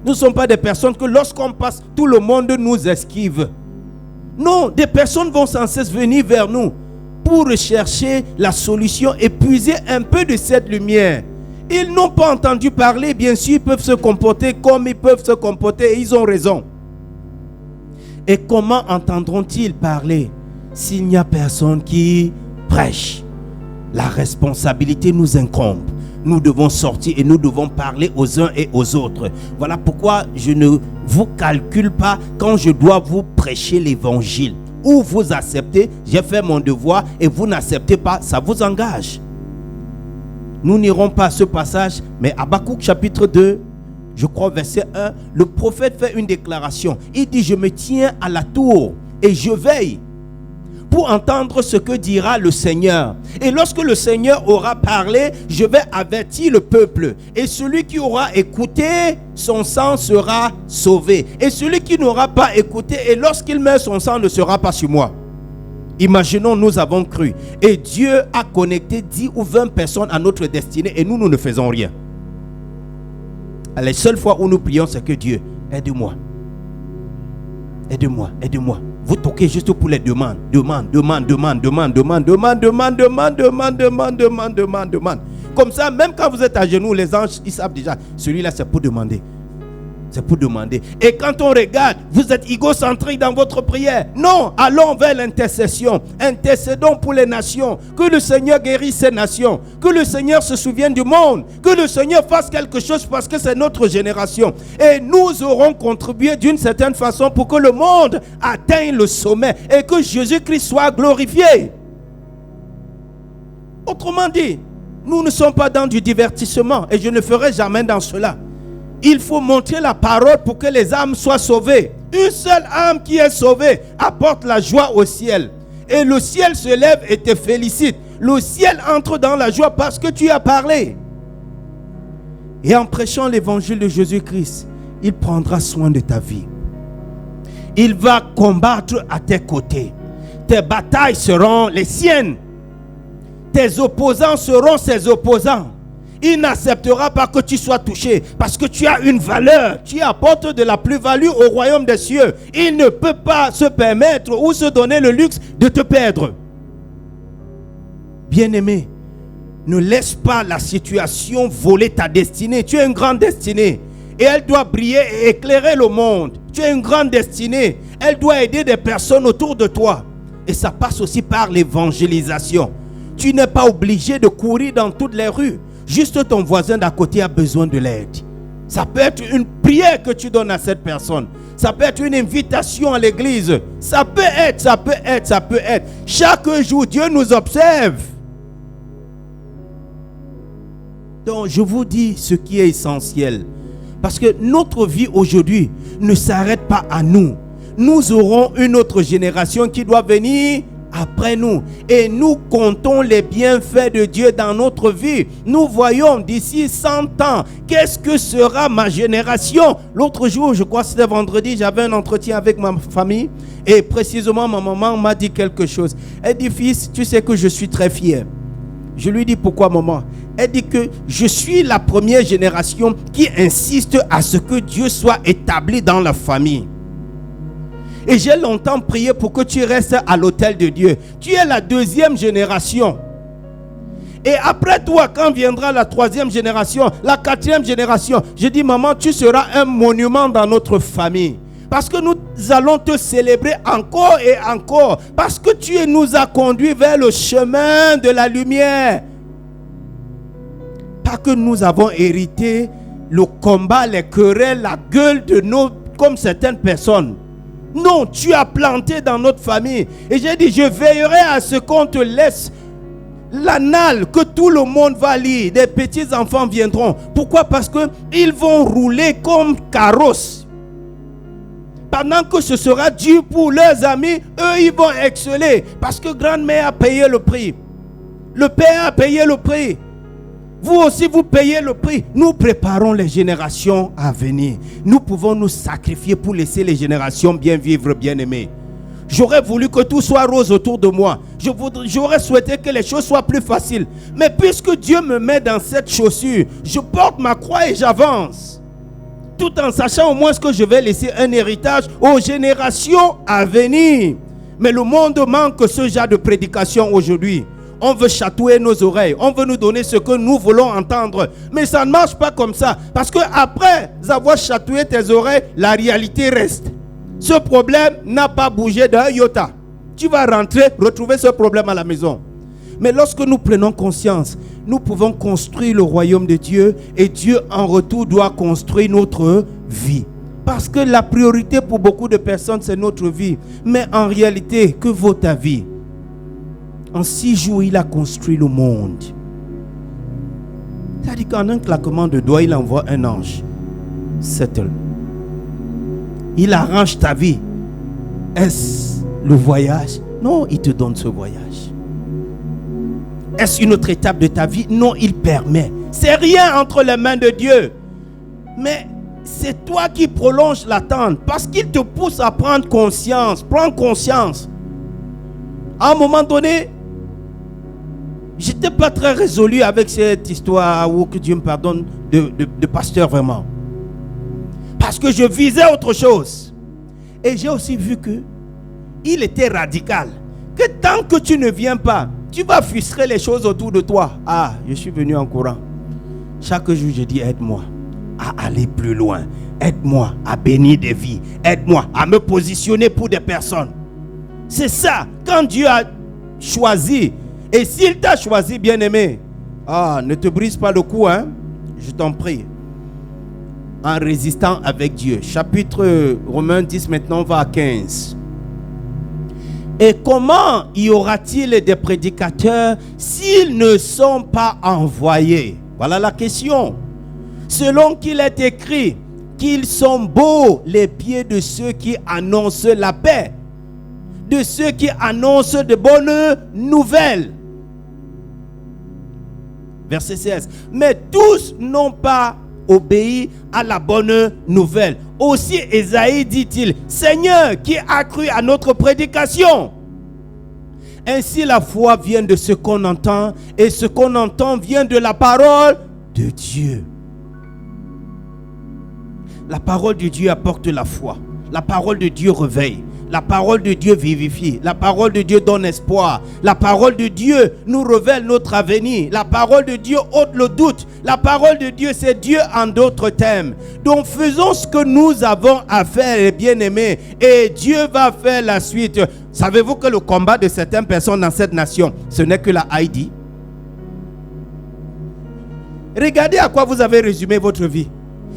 Nous ne sommes pas des personnes que lorsqu'on passe, tout le monde nous esquive. Non, des personnes vont sans cesse venir vers nous pour rechercher la solution et puiser un peu de cette lumière. Ils n'ont pas entendu parler, bien sûr, ils peuvent se comporter comme ils peuvent se comporter et ils ont raison. Et comment entendront-ils parler s'il n'y a personne qui prêche? La responsabilité nous incombe. Nous devons sortir et nous devons parler aux uns et aux autres. Voilà pourquoi je ne vous calcule pas quand je dois vous prêcher l'évangile. Ou vous acceptez, j'ai fait mon devoir, et vous n'acceptez pas, ça vous engage. Nous n'irons pas à ce passage, mais Habakkuk chapitre 2, je crois verset 1, le prophète fait une déclaration. Il dit, je me tiens à la tour et je veille pour entendre ce que dira le Seigneur. Et lorsque le Seigneur aura parlé, je vais avertir le peuple. Et celui qui aura écouté, son sang sera sauvé. Et celui qui n'aura pas écouté, et lorsqu'il meurt, son sang ne sera pas sur moi. Imaginons, nous avons cru. Et Dieu a connecté 10 ou 20 personnes à notre destinée et nous ne faisons rien. La seule fois où nous prions, c'est que Dieu, aide-moi. Aide-moi, aide-moi. Vous toquez juste pour les demandes. Demande. Comme ça, même quand vous êtes à genoux, les anges, ils savent déjà, celui-là, c'est pour demander. C'est pour demander. Et quand on regarde, vous êtes égocentrique dans votre prière. Non, allons vers l'intercession. Intercédons pour les nations. Que le Seigneur guérisse ces nations. Que le Seigneur se souvienne du monde. Que le Seigneur fasse quelque chose parce que c'est notre génération. Et nous aurons contribué d'une certaine façon pour que le monde atteigne le sommet et que Jésus-Christ soit glorifié. Autrement dit, nous ne sommes pas dans du divertissement et je ne ferai jamais dans cela. Il faut montrer la parole pour que les âmes soient sauvées. Une seule âme qui est sauvée apporte la joie au ciel. Et le ciel se lève et te félicite. Le ciel entre dans la joie parce que tu as parlé. Et en prêchant l'évangile de Jésus-Christ, il prendra soin de ta vie. Il va combattre à tes côtés. Tes batailles seront les siennes. Tes opposants seront ses opposants. Il n'acceptera pas que tu sois touché parce que tu as une valeur. Tu apportes de la plus-value au royaume des cieux. Il ne peut pas se permettre ou se donner le luxe de te perdre. Bien-aimé, ne laisse pas la situation voler ta destinée. Tu as une grande destinée et elle doit briller et éclairer le monde. Tu as une grande destinée. Elle doit aider des personnes autour de toi. Et ça passe aussi par l'évangélisation. Tu n'es pas obligé de courir dans toutes les rues. Juste ton voisin d'à côté a besoin de l'aide. Ça peut être une prière que tu donnes à cette personne. Ça peut être une invitation à l'église. Ça peut être. Chaque jour, Dieu nous observe. Donc, je vous dis ce qui est essentiel. Parce que notre vie aujourd'hui ne s'arrête pas à nous. nous aurons une autre génération qui doit venir après nous. Et nous comptons les bienfaits de Dieu dans notre vie. Nous voyons d'ici 100 ans, qu'est-ce que sera ma génération? L'autre jour, je crois que c'était vendredi, j'avais un entretien avec ma famille. Et précisément, ma maman m'a dit quelque chose. Elle dit, fils, tu sais que je suis très fier. Je lui dis, pourquoi, maman? Elle dit que je suis la première génération qui insiste à ce que Dieu soit établi dans la famille. Et j'ai longtemps prié pour que tu restes à l'autel de Dieu. Tu es la deuxième génération. Et après toi, quand viendra la troisième génération, la quatrième génération, je dis, maman, tu seras un monument dans notre famille. Parce que nous allons te célébrer encore et encore. Parce que tu nous as conduits vers le chemin de la lumière. Pas que nous avons hérité le combat, les querelles, la gueule de nos, comme certaines personnes. Non, tu as planté dans notre famille. Et j'ai dit, je veillerai à ce qu'on te laisse l'annale que tout le monde va lire. Des petits enfants viendront. Pourquoi? Parce qu'ils vont rouler comme carrosse. Pendant que ce sera dur pour leurs amis, eux, ils vont exceller. Parce que grand-mère a payé le prix. Le père a payé le prix. Vous aussi, vous payez le prix. Nous préparons les générations à venir. Nous pouvons nous sacrifier pour laisser les générations bien vivre, bien aimées. J'aurais voulu que tout soit rose autour de moi. J'aurais souhaité que les choses soient plus faciles. Mais puisque Dieu me met dans cette chaussure, je porte ma croix et j'avance. Tout en sachant au moins que je vais laisser un héritage aux générations à venir. Mais le monde manque ce genre de prédication aujourd'hui. On veut chatouiller nos oreilles. On veut nous donner ce que nous voulons entendre. Mais ça ne marche pas comme ça. Parce que après avoir chatouillé tes oreilles, la réalité reste. Ce problème n'a pas bougé d'un iota. Tu vas rentrer, retrouver ce problème à la maison. Mais lorsque nous prenons conscience, nous pouvons construire le royaume de Dieu. Et Dieu en retour doit construire notre vie. Parce que la priorité pour beaucoup de personnes, c'est notre vie. Mais en réalité, que vaut ta vie? En 6 jours, il a construit le monde. C'est-à-dire qu'en un claquement de doigts, il envoie un ange. Settle. Il arrange ta vie. Est-ce le voyage? Non, il te donne ce voyage. Est-ce une autre étape de ta vie? Non, il permet. C'est rien entre les mains de Dieu. Mais c'est toi qui prolonges l'attente. Parce qu'il te pousse à prendre conscience. Prends conscience. À un moment donné, j'étais pas très résolu avec cette histoire, ou que Dieu me pardonne, de pasteur vraiment. Parce que je visais autre chose. Et j'ai aussi vu que il était radical. Que tant que tu ne viens pas, tu vas frustrer les choses autour de toi. Ah, je suis venu en courant. Chaque jour, je dis, aide-moi à aller plus loin. Aide-moi à bénir des vies. Aide-moi à me positionner pour des personnes. C'est ça. Quand Dieu a choisi, et s'il t'a choisi, bien-aimé, ne te brise pas le cou, hein? Je t'en prie. En résistant avec Dieu. Chapitre Romains 10, maintenant on va à 15. Et comment y aura-t-il des prédicateurs s'ils ne sont pas envoyés? Voilà la question. Selon qu'il est écrit qu'ils sont beaux les pieds de ceux qui annoncent la paix, de ceux qui annoncent de bonnes nouvelles. Verset 16. Mais tous n'ont pas obéi à la bonne nouvelle. Aussi Ésaïe dit-il, Seigneur, qui a cru à notre prédication? Ainsi la foi vient de ce qu'on entend, et ce qu'on entend vient de la parole de Dieu. La parole de Dieu apporte la foi. La parole de Dieu réveille. La parole de Dieu vivifie. La parole de Dieu donne espoir. La parole de Dieu nous révèle notre avenir. La parole de Dieu ôte le doute. La parole de Dieu, c'est Dieu en d'autres termes. Donc faisons ce que nous avons à faire, les bien-aimés. Et Dieu va faire la suite. Savez-vous que le combat de certaines personnes dans cette nation, ce n'est que la Haïti? Regardez à quoi vous avez résumé votre vie.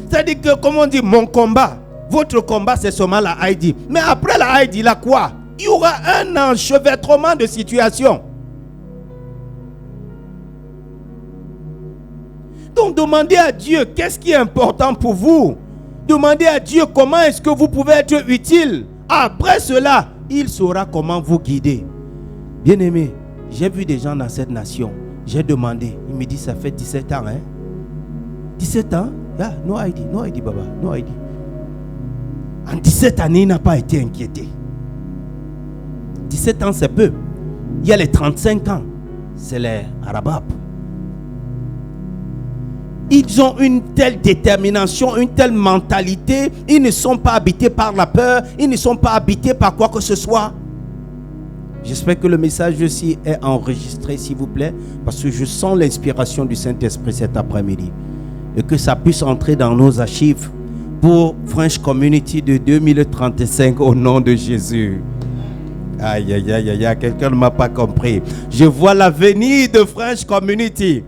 C'est-à-dire que, comme on dit, mon combat. Votre combat, c'est seulement la Haïti. Mais après la Haïti, il y a quoi? Il y aura un enchevêtrement de situations. Donc, demandez à Dieu qu'est-ce qui est important pour vous. Demandez à Dieu comment est-ce que vous pouvez être utile Après cela, il saura comment vous guider. Bien-aimé, j'ai vu des gens dans cette nation. J'ai demandé. Il me dit, ça fait 17 ans. 17 ans? Yeah, no ID, Baba. No ID. En 17 années, il n'a pas été inquiété. 17 ans, c'est peu. Il y a les 35 ans. C'est les Arabes. Ils ont une telle détermination, une telle mentalité. Ils ne sont pas habités par la peur. Ils ne sont pas habités par quoi que ce soit. J'espère que le message aussi est enregistré, s'il vous plaît, parce que je sens l'inspiration du Saint-Esprit cet après-midi. Et que ça puisse entrer dans nos archives pour French Community de 2035 au nom de Jésus. Aïe, aïe, aïe, aïe, quelqu'un ne m'a pas compris. Je vois l'avenir de French Community.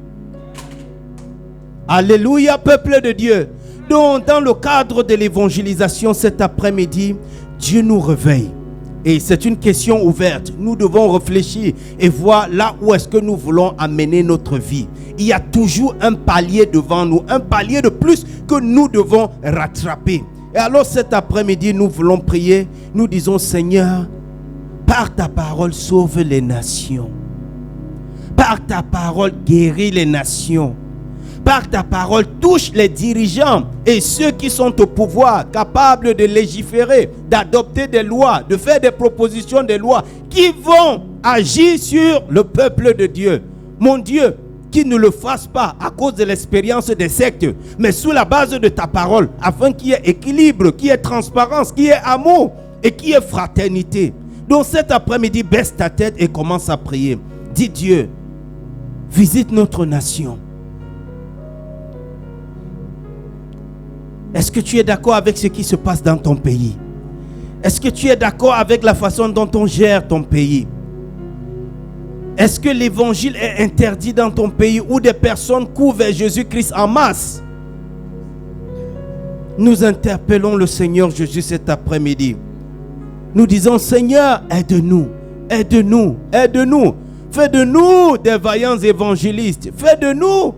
Alléluia, peuple de Dieu. Donc, dans le cadre de l'évangélisation cet après-midi, Dieu nous réveille. Et c'est une question ouverte. Nous devons réfléchir et voir là où est-ce que nous voulons amener notre vie. Il y a toujours un palier devant nous, un palier de plus que nous devons rattraper. Et alors cet après-midi, nous voulons prier. Nous disons, Seigneur, par ta parole, sauve les nations. Par ta parole, guéris les nations. Par ta parole, touche les dirigeants et ceux qui sont au pouvoir, capables de légiférer, d'adopter des lois, de faire des propositions de lois qui vont agir sur le peuple de Dieu. Mon Dieu, qu'ils ne le fassent pas à cause de l'expérience des sectes, mais sous la base de ta parole, afin qu'il y ait équilibre, qu'il y ait transparence, qu'il y ait amour et qu'il y ait fraternité. Donc cet après-midi, baisse ta tête et commence à prier. Dis Dieu, visite notre nation. Est-ce que tu es d'accord avec ce qui se passe dans ton pays? Est-ce que tu es d'accord avec la façon dont on gère ton pays? Est-ce que l'évangile est interdit dans ton pays où des personnes courent vers Jésus-Christ en masse? Nous interpellons le Seigneur Jésus cet après-midi. Nous disons, Seigneur, aide-nous, aide-nous, aide-nous. Fais de nous des vaillants évangélistes. Fais de nous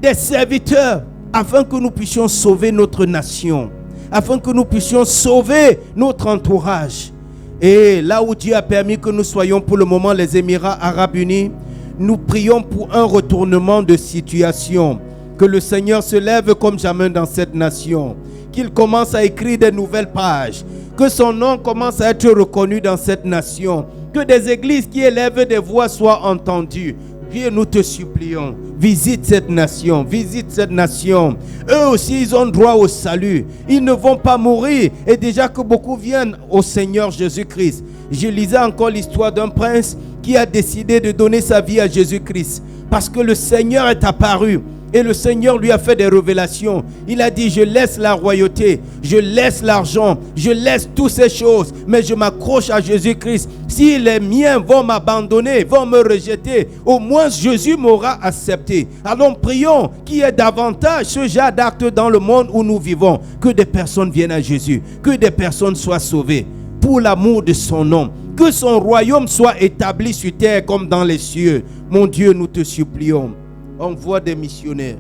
des serviteurs afin que nous puissions sauver notre nation, afin que nous puissions sauver notre entourage. Et là où Dieu a permis que nous soyons pour le moment les Émirats Arabes Unis, nous prions pour un retournement de situation. Que le Seigneur se lève comme jamais dans cette nation, qu'il commence à écrire des nouvelles pages, que son nom commence à être reconnu dans cette nation, que des églises qui élèvent des voix soient entendues. Dieu, nous te supplions, visite cette nation, visite cette nation. Eux aussi, ils ont droit au salut. Ils ne vont pas mourir. Et déjà que beaucoup viennent au Seigneur Jésus-Christ. Je lisais encore l'histoire d'un prince qui a décidé de donner sa vie à Jésus-Christ. Parce que le Seigneur est apparu. Et le Seigneur lui a fait des révélations. Il a dit, je laisse la royauté, je laisse l'argent, je laisse toutes ces choses, mais je m'accroche à Jésus-Christ. Si les miens vont m'abandonner, vont me rejeter, au moins Jésus m'aura accepté. Alors prions qu'il y ait davantage ce genre d'actes dans le monde où nous vivons. Que des personnes viennent à Jésus, que des personnes soient sauvées pour l'amour de son nom. Que son royaume soit établi sur terre comme dans les cieux. Mon Dieu, nous te supplions. Envoie des missionnaires,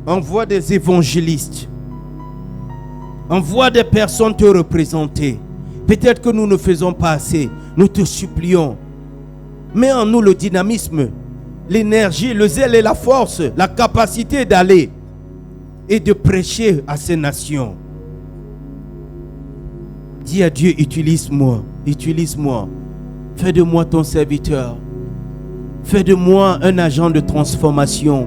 envoie des évangélistes, envoie des personnes te représenter. Peut-être que nous ne faisons pas assez. Nous te supplions. Mets en nous le dynamisme, l'énergie, le zèle et la force, la capacité d'aller et de prêcher à ces nations. Dis à Dieu, utilise-moi, utilise-moi. Fais de moi ton serviteur. Fais de moi un agent de transformation.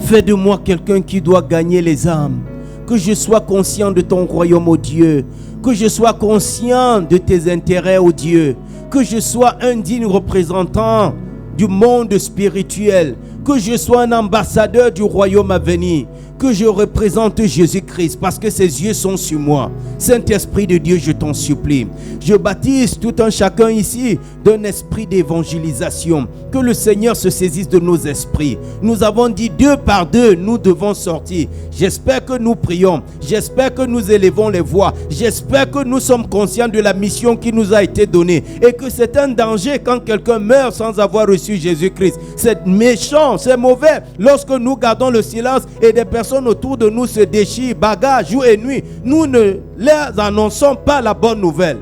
Fais de moi quelqu'un qui doit gagner les âmes. Que je sois conscient de ton royaume, ô Dieu. Que je sois conscient de tes intérêts, ô Dieu. Que je sois un digne représentant du monde spirituel. Que je sois un ambassadeur du royaume à venir. Que je représente Jésus-Christ parce que ses yeux sont sur moi. Saint-Esprit de Dieu, je t'en supplie. Je baptise tout un chacun ici d'un esprit d'évangélisation. Que le Seigneur se saisisse de nos esprits. Nous avons dit 2 par 2, nous devons sortir. J'espère que nous prions. J'espère que nous élevons les voix. J'espère que nous sommes conscients de la mission qui nous a été donnée. Et que c'est un danger quand quelqu'un meurt sans avoir reçu Jésus-Christ. C'est méchant, c'est mauvais. Lorsque nous gardons le silence et des personnes personnes autour de nous se déchirent, bagarrent jour et nuit, nous ne leur annonçons pas la bonne nouvelle.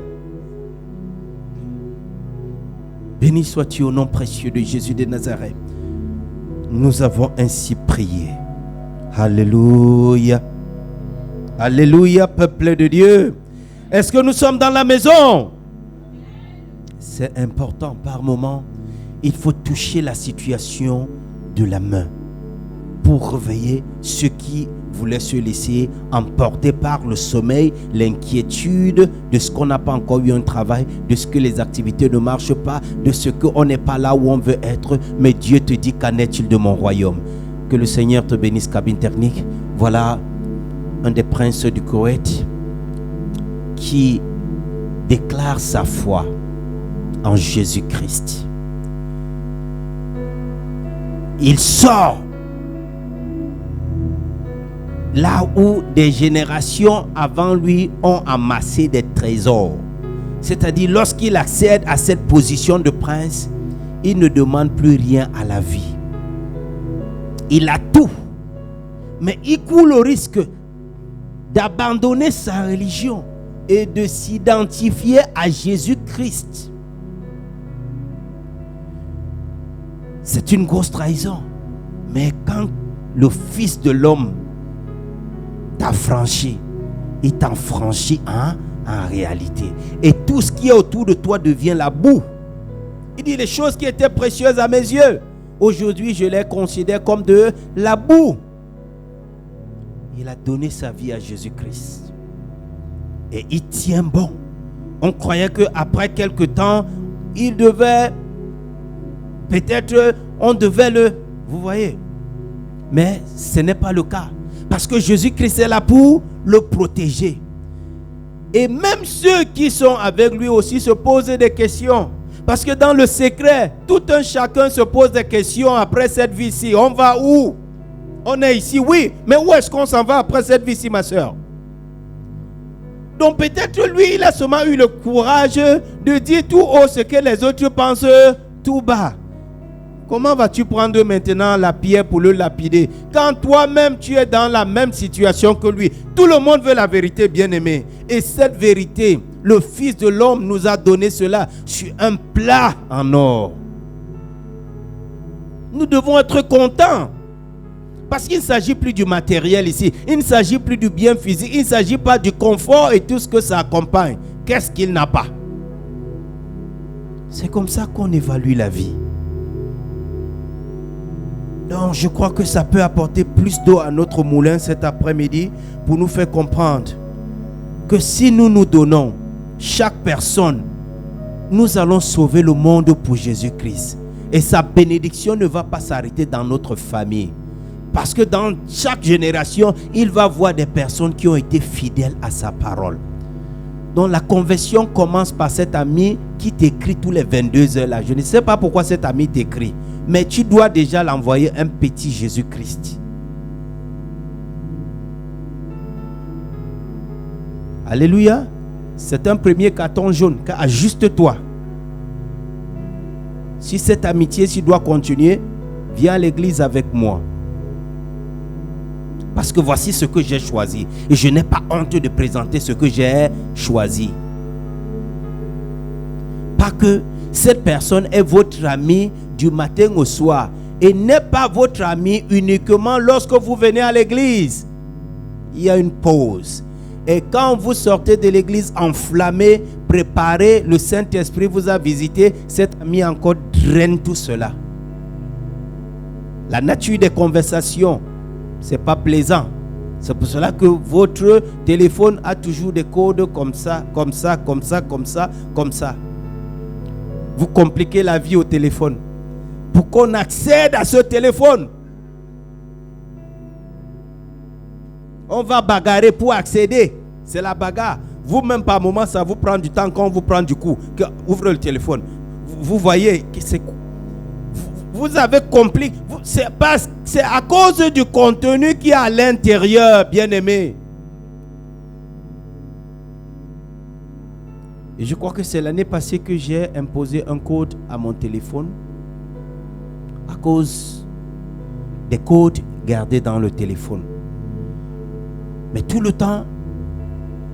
Béni sois-tu au nom précieux de Jésus de Nazareth. Nous avons ainsi prié. Alléluia. Alléluia, peuple de Dieu. Est-ce que nous sommes dans la maison? C'est important par moment. Il faut toucher la situation de la main pour réveiller ceux qui voulaient se laisser emporter par le sommeil, l'inquiétude de ce qu'on n'a pas encore eu un travail, de ce que les activités ne marchent pas, de ce qu'on n'est pas là où on veut être. Mais Dieu te dit, qu'en est-il de mon royaume? Que le Seigneur te bénisse, cabine technique. Voilà un des princes du Koweït qui déclare sa foi en Jésus-Christ. Il sort là où des générations avant lui ont amassé des trésors. C'est-à-dire, lorsqu'il accède à cette position de prince, il ne demande plus rien à la vie. Il a tout. Mais il court le risque d'abandonner sa religion et de s'identifier à Jésus-Christ. C'est une grosse trahison. Mais quand le Fils de l'homme t'a franchi, il t'en franchit en réalité. Et tout ce qui est autour de toi devient la boue. Il dit, les choses qui étaient précieuses à mes yeux, aujourd'hui je les considère comme de la boue. Il a donné sa vie à Jésus-Christ. Et il tient bon. On croyait qu'après quelque temps, il devait, peut-être, on devait le... Vous voyez. Mais ce n'est pas le cas. Parce que Jésus-Christ est là pour le protéger. Et même ceux qui sont avec lui aussi se posent des questions. Parce que dans le secret, tout un chacun se pose des questions après cette vie-ci. On va où? On est ici, oui. Mais où est-ce qu'on s'en va après cette vie-ci, ma soeur? Donc peut-être lui, il a seulement eu le courage de dire tout haut ce que les autres pensent tout bas. Comment vas-tu prendre maintenant la pierre pour le lapider quand toi-même tu es dans la même situation que lui? Tout le monde veut la vérité, bien-aimé. Et cette vérité, le Fils de l'homme nous a donné cela sur un plat en or. Nous devons être contents. Parce qu'il ne s'agit plus du matériel ici. Il ne s'agit plus du bien physique. Il ne s'agit pas du confort et tout ce que ça accompagne. Qu'est-ce qu'il n'a pas? C'est comme ça qu'on évalue la vie. Donc je crois que ça peut apporter plus d'eau à notre moulin cet après-midi pour nous faire comprendre que si nous nous donnons, chaque personne, nous allons sauver le monde pour Jésus-Christ. Et sa bénédiction ne va pas s'arrêter dans notre famille. Parce que dans chaque génération, il va voir des personnes qui ont été fidèles à sa parole. Donc la conversion commence par cet ami qui t'écrit tous les 22 heures là. Je ne sais pas pourquoi cet ami t'écrit. Mais tu dois déjà l'envoyer un petit Jésus-Christ. Alléluia. C'est un premier carton jaune. Ajuste-toi. Si cette amitié doit continuer, viens à l'église avec moi. Parce que voici ce que j'ai choisi. Et je n'ai pas honte de présenter ce que j'ai choisi. Pas que cette personne est votre ami du matin au soir. Et n'est pas votre ami uniquement lorsque vous venez à l'église. Il y a une pause. Et quand vous sortez de l'église enflammé, préparé, le Saint-Esprit vous a visité, cet ami encore draine tout cela. La nature des conversations, c'est pas plaisant. C'est pour cela que votre téléphone a toujours des codes comme ça, comme ça, comme ça, comme ça, comme ça. Vous compliquez la vie au téléphone pour qu'on accède à ce téléphone. On va bagarrer pour accéder. C'est la bagarre. Vous-même, par moment, ça vous prend du temps quand on vous prend du coup. Ouvrez le téléphone. Vous voyez que c'est... Vous avez compris. C'est à cause du contenu qui est à l'intérieur, bien-aimé. Et je crois que c'est l'année passée que j'ai imposé un code à mon téléphone à cause des codes gardés dans le téléphone. Mais tout le temps,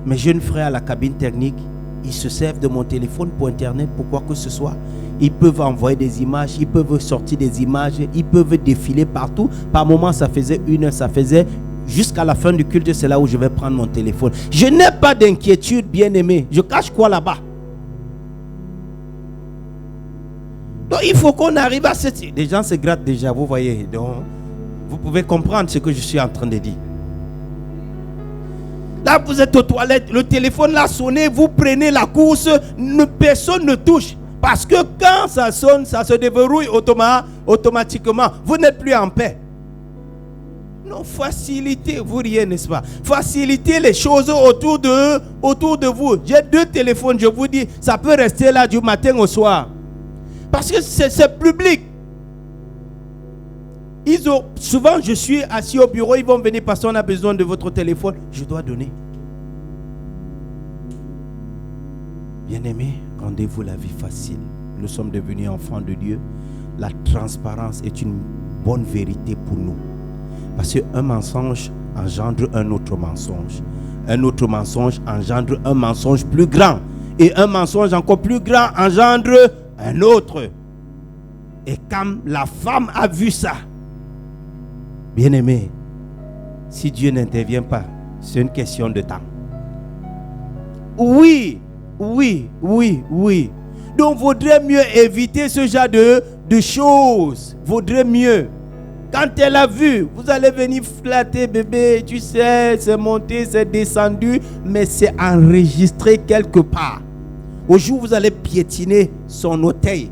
mes jeunes frères à la cabine technique, ils se servent de mon téléphone pour Internet, pour quoi que ce soit. Ils peuvent envoyer des images, ils peuvent sortir des images, ils peuvent défiler partout. Par moment, ça faisait 1 heure, ça faisait jusqu'à la fin du culte, c'est là où je vais prendre mon téléphone. Je n'ai pas d'inquiétude, bien-aimé. Je cache quoi là-bas? Donc, il faut qu'on arrive à cette... Les gens se grattent déjà, vous voyez. Donc, vous pouvez comprendre ce que je suis en train de dire. Là, vous êtes aux toilettes, le téléphone l'a sonné, vous prenez la course, personne ne touche. Parce que quand ça sonne, ça se déverrouille automatiquement. Vous n'êtes plus en paix. Non, facilitez, vous riez, n'est-ce pas? Facilitez les choses autour de vous. J'ai 2 téléphones, je vous dis, ça peut rester là du matin au soir. Parce que c'est public. Souvent, je suis assis au bureau, ils vont venir parce qu'on a besoin de votre téléphone. Je dois donner. Bien-aimés, rendez-vous la vie facile. Nous sommes devenus enfants de Dieu. La transparence est une bonne vérité pour nous. Parce qu'un mensonge engendre un autre mensonge. Un autre mensonge engendre un mensonge plus grand. Et un mensonge encore plus grand engendre un autre. Et quand la femme a vu ça, bien-aimé, si Dieu n'intervient pas, c'est une question de temps. Oui. Donc, vaudrait mieux éviter ce genre de choses. Vaudrait mieux. Quand elle a vu, vous allez venir flatter bébé, tu sais, c'est monté, c'est descendu, mais c'est enregistré quelque part. Au jour où vous allez piétiner son orteil,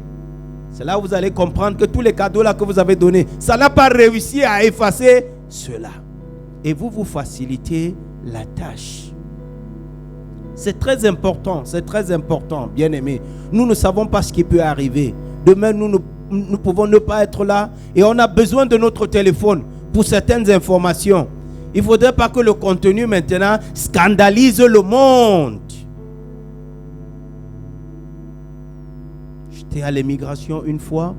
c'est là où vous allez comprendre que tous les cadeaux là que vous avez donnés, ça n'a pas réussi à effacer cela. Et vous facilitez la tâche. C'est très important, bien aimé. Nous ne savons pas ce qui peut arriver. Demain, nous pouvons ne pas être là et on a besoin de notre téléphone pour certaines informations. Il ne faudrait pas que le contenu maintenant scandalise le monde. J'étais à l'immigration une fois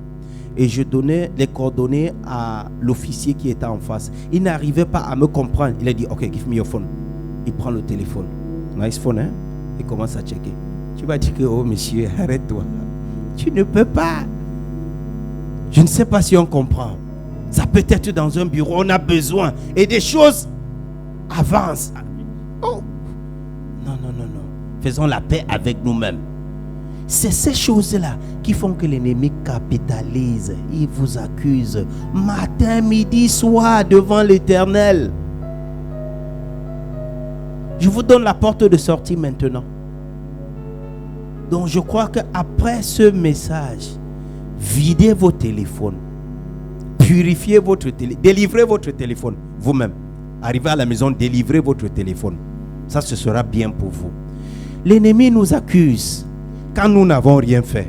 et je donnais les coordonnées à l'officier qui était en face. Il n'arrivait pas à me comprendre. Il a dit, OK, give me your phone. Il prend le téléphone. Nice phone, hein? Il commence à checker. Tu vas dire que, oh monsieur, arrête-toi. Tu ne peux pas. Je ne sais pas si on comprend. Ça peut être dans un bureau, on a besoin. Et des choses avancent. Oh. Non. Faisons la paix avec nous-mêmes. C'est ces choses-là qui font que l'ennemi capitalise. Il vous accuse matin, midi, soir devant l'Éternel. Je vous donne la porte de sortie maintenant. Donc je crois qu'après ce message, videz vos téléphones. Purifiez votre téléphone. Délivrez votre téléphone vous-même. Arrivez à la maison, délivrez votre téléphone. Ça, ce sera bien pour vous. L'ennemi nous accuse quand nous n'avons rien fait.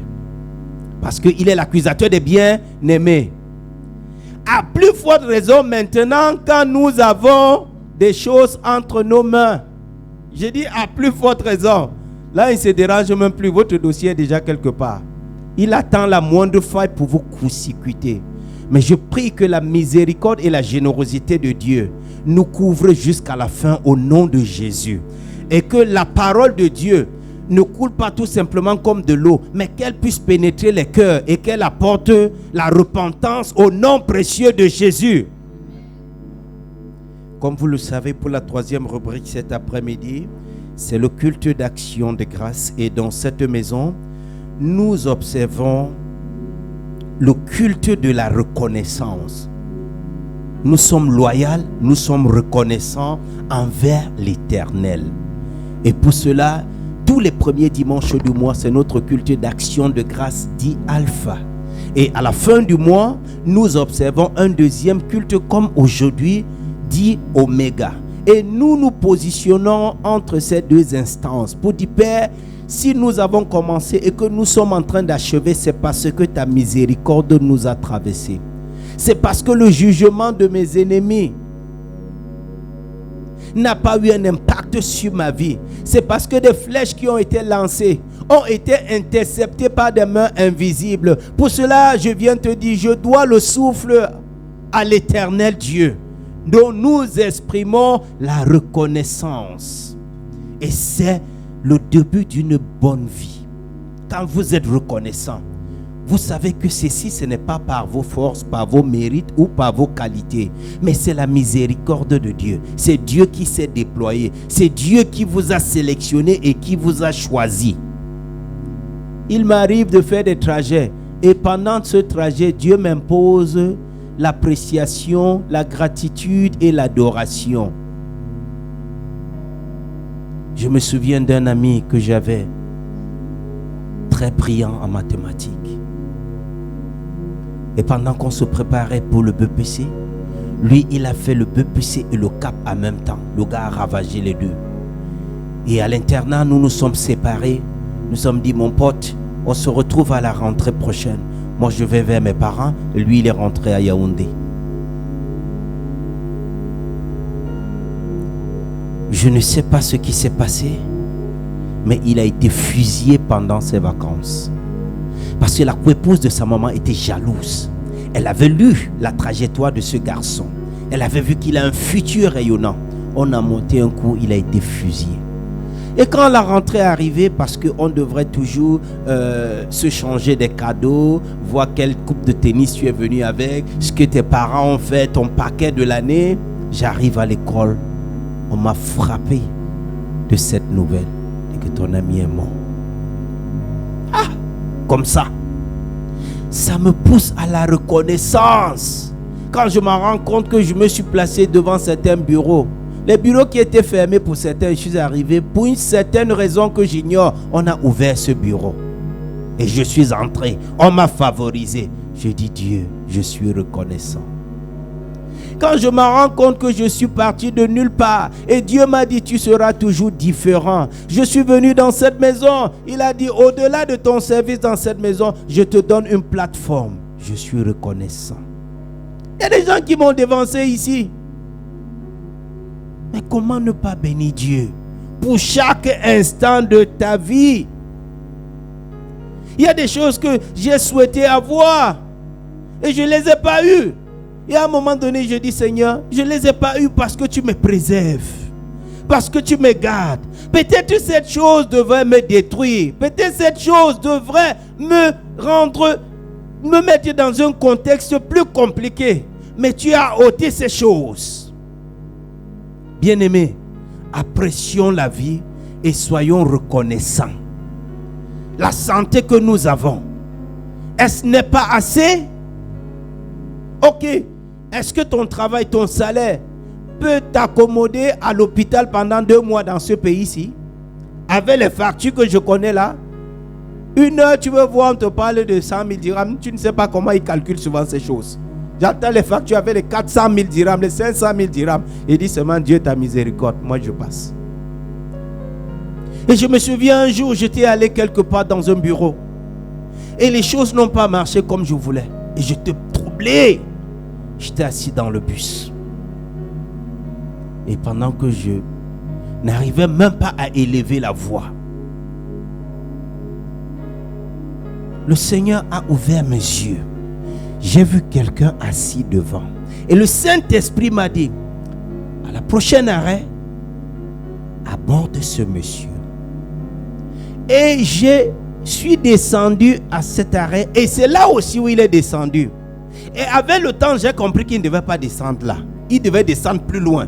Parce qu'il est l'accusateur des bien-aimés. À plus forte raison maintenant quand nous avons des choses entre nos mains. Je dis à plus forte raison. Là, il ne se dérange même plus. Votre dossier est déjà quelque part. Il attend la moindre faille pour vous court-circuiter. Mais je prie que la miséricorde et la générosité de Dieu nous couvrent jusqu'à la fin au nom de Jésus. Et que la parole de Dieu ne coule pas tout simplement comme de l'eau, mais qu'elle puisse pénétrer les cœurs et qu'elle apporte la repentance au nom précieux de Jésus. Comme vous le savez, pour la 3e rubrique cet après-midi, c'est le culte d'action de grâce. Et dans cette maison, nous observons le culte de la reconnaissance. Nous sommes loyaux, nous sommes reconnaissants envers l'Éternel. Et pour cela, tous les premiers dimanches du mois, c'est notre culte d'action de grâce dit Alpha. Et à la fin du mois, nous observons un deuxième culte comme aujourd'hui, dit Oméga. Et nous nous positionnons entre ces deux instances pour dire, Père, si nous avons commencé et que nous sommes en train d'achever, c'est parce que ta miséricorde nous a traversés. C'est parce que le jugement de mes ennemis n'a pas eu un impact sur ma vie. C'est parce que des flèches qui ont été lancées ont été interceptées par des mains invisibles. Pour cela, je viens te dire, je dois le souffle à l'Éternel Dieu. dont nous exprimons la reconnaissance. Et c'est le début d'une bonne vie. Quand vous êtes reconnaissant, vous savez que ceci, ce n'est pas par vos forces, par vos mérites ou par vos qualités, mais c'est la miséricorde de Dieu. C'est Dieu qui s'est déployé. C'est Dieu qui vous a sélectionné et qui vous a choisi. Il m'arrive de faire des trajets et pendant ce trajet, Dieu m'impose l'appréciation, la gratitude et l'adoration. Je me souviens d'un ami que j'avais, très brillant en mathématiques. Et pendant qu'on se préparait pour le BPC, lui, il a fait le BPC et le CAP en même temps. Le gars a ravagé les deux. Et à l'internat, nous nous sommes séparés. Nous sommes dit, mon pote, on se retrouve à la rentrée prochaine. Moi, je vais vers mes parents. Et lui, il est rentré à Yaoundé. Je ne sais pas ce qui s'est passé, mais il a été fusillé pendant ses vacances. Parce que la coépouse de sa maman était jalouse. Elle avait lu la trajectoire de ce garçon. Elle avait vu qu'il a un futur rayonnant. On a monté un coup, il a été fusillé. Et quand la rentrée est arrivée, parce qu'on devrait toujours se changer des cadeaux, voir quelle coupe de tennis tu es venu avec, ce que tes parents ont fait, ton paquet de l'année, j'arrive à l'école. On m'a frappé de cette nouvelle et que ton ami est mort. Ah, comme ça. Ça me pousse à la reconnaissance. Quand je me rends compte que je me suis placé devant certains bureaux, les bureaux qui étaient fermés pour certains, je suis arrivé pour une certaine raison que j'ignore. On a ouvert ce bureau et je suis entré. On m'a favorisé. Je dis Dieu, je suis reconnaissant. Quand je me rends compte que je suis parti de nulle part et Dieu m'a dit tu seras toujours différent. Je suis venu dans cette maison. Il a dit au-delà de ton service dans cette maison, je te donne une plateforme. Je suis reconnaissant. Il y a des gens qui m'ont dévancé ici. Mais comment ne pas bénir Dieu pour chaque instant de ta vie? Il y a des choses que j'ai souhaité avoir et je ne les ai pas eues. Et à un moment donné, je dis, Seigneur, je ne les ai pas eus parce que tu me préserves, parce que tu me gardes. Peut-être cette chose devrait me détruire. Peut-être cette chose devrait me mettre dans un contexte plus compliqué. Mais tu as ôté ces choses. Bien-aimés, apprécions la vie et soyons reconnaissants. La santé que nous avons, est-ce n'est pas assez? Ok. Est-ce que ton travail, ton salaire peut t'accommoder à l'hôpital pendant 2 mois dans ce pays-ci? Avec les factures que je connais là, 1 heure, tu veux voir, on te parle de 100 000 dirhams. Tu ne sais pas comment ils calculent souvent ces choses. J'attends les factures avec les 400 000 dirhams, les 500 000 dirhams. Et dit seulement Dieu ta miséricorde. Moi, je passe. Et je me souviens un jour, j'étais allé quelque part dans un bureau. Et les choses n'ont pas marché comme je voulais. Et j'étais troublé. J'étais assis dans le bus. Et pendant que je n'arrivais même pas à élever la voix, le Seigneur a ouvert mes yeux. J'ai vu quelqu'un assis devant. Et le Saint-Esprit m'a dit, à la prochaine arrêt, aborde ce monsieur. Et je suis descendu à cet arrêt. Et c'est là aussi où il est descendu. Et avec le temps, j'ai compris qu'il ne devait pas descendre là. Il devait descendre plus loin.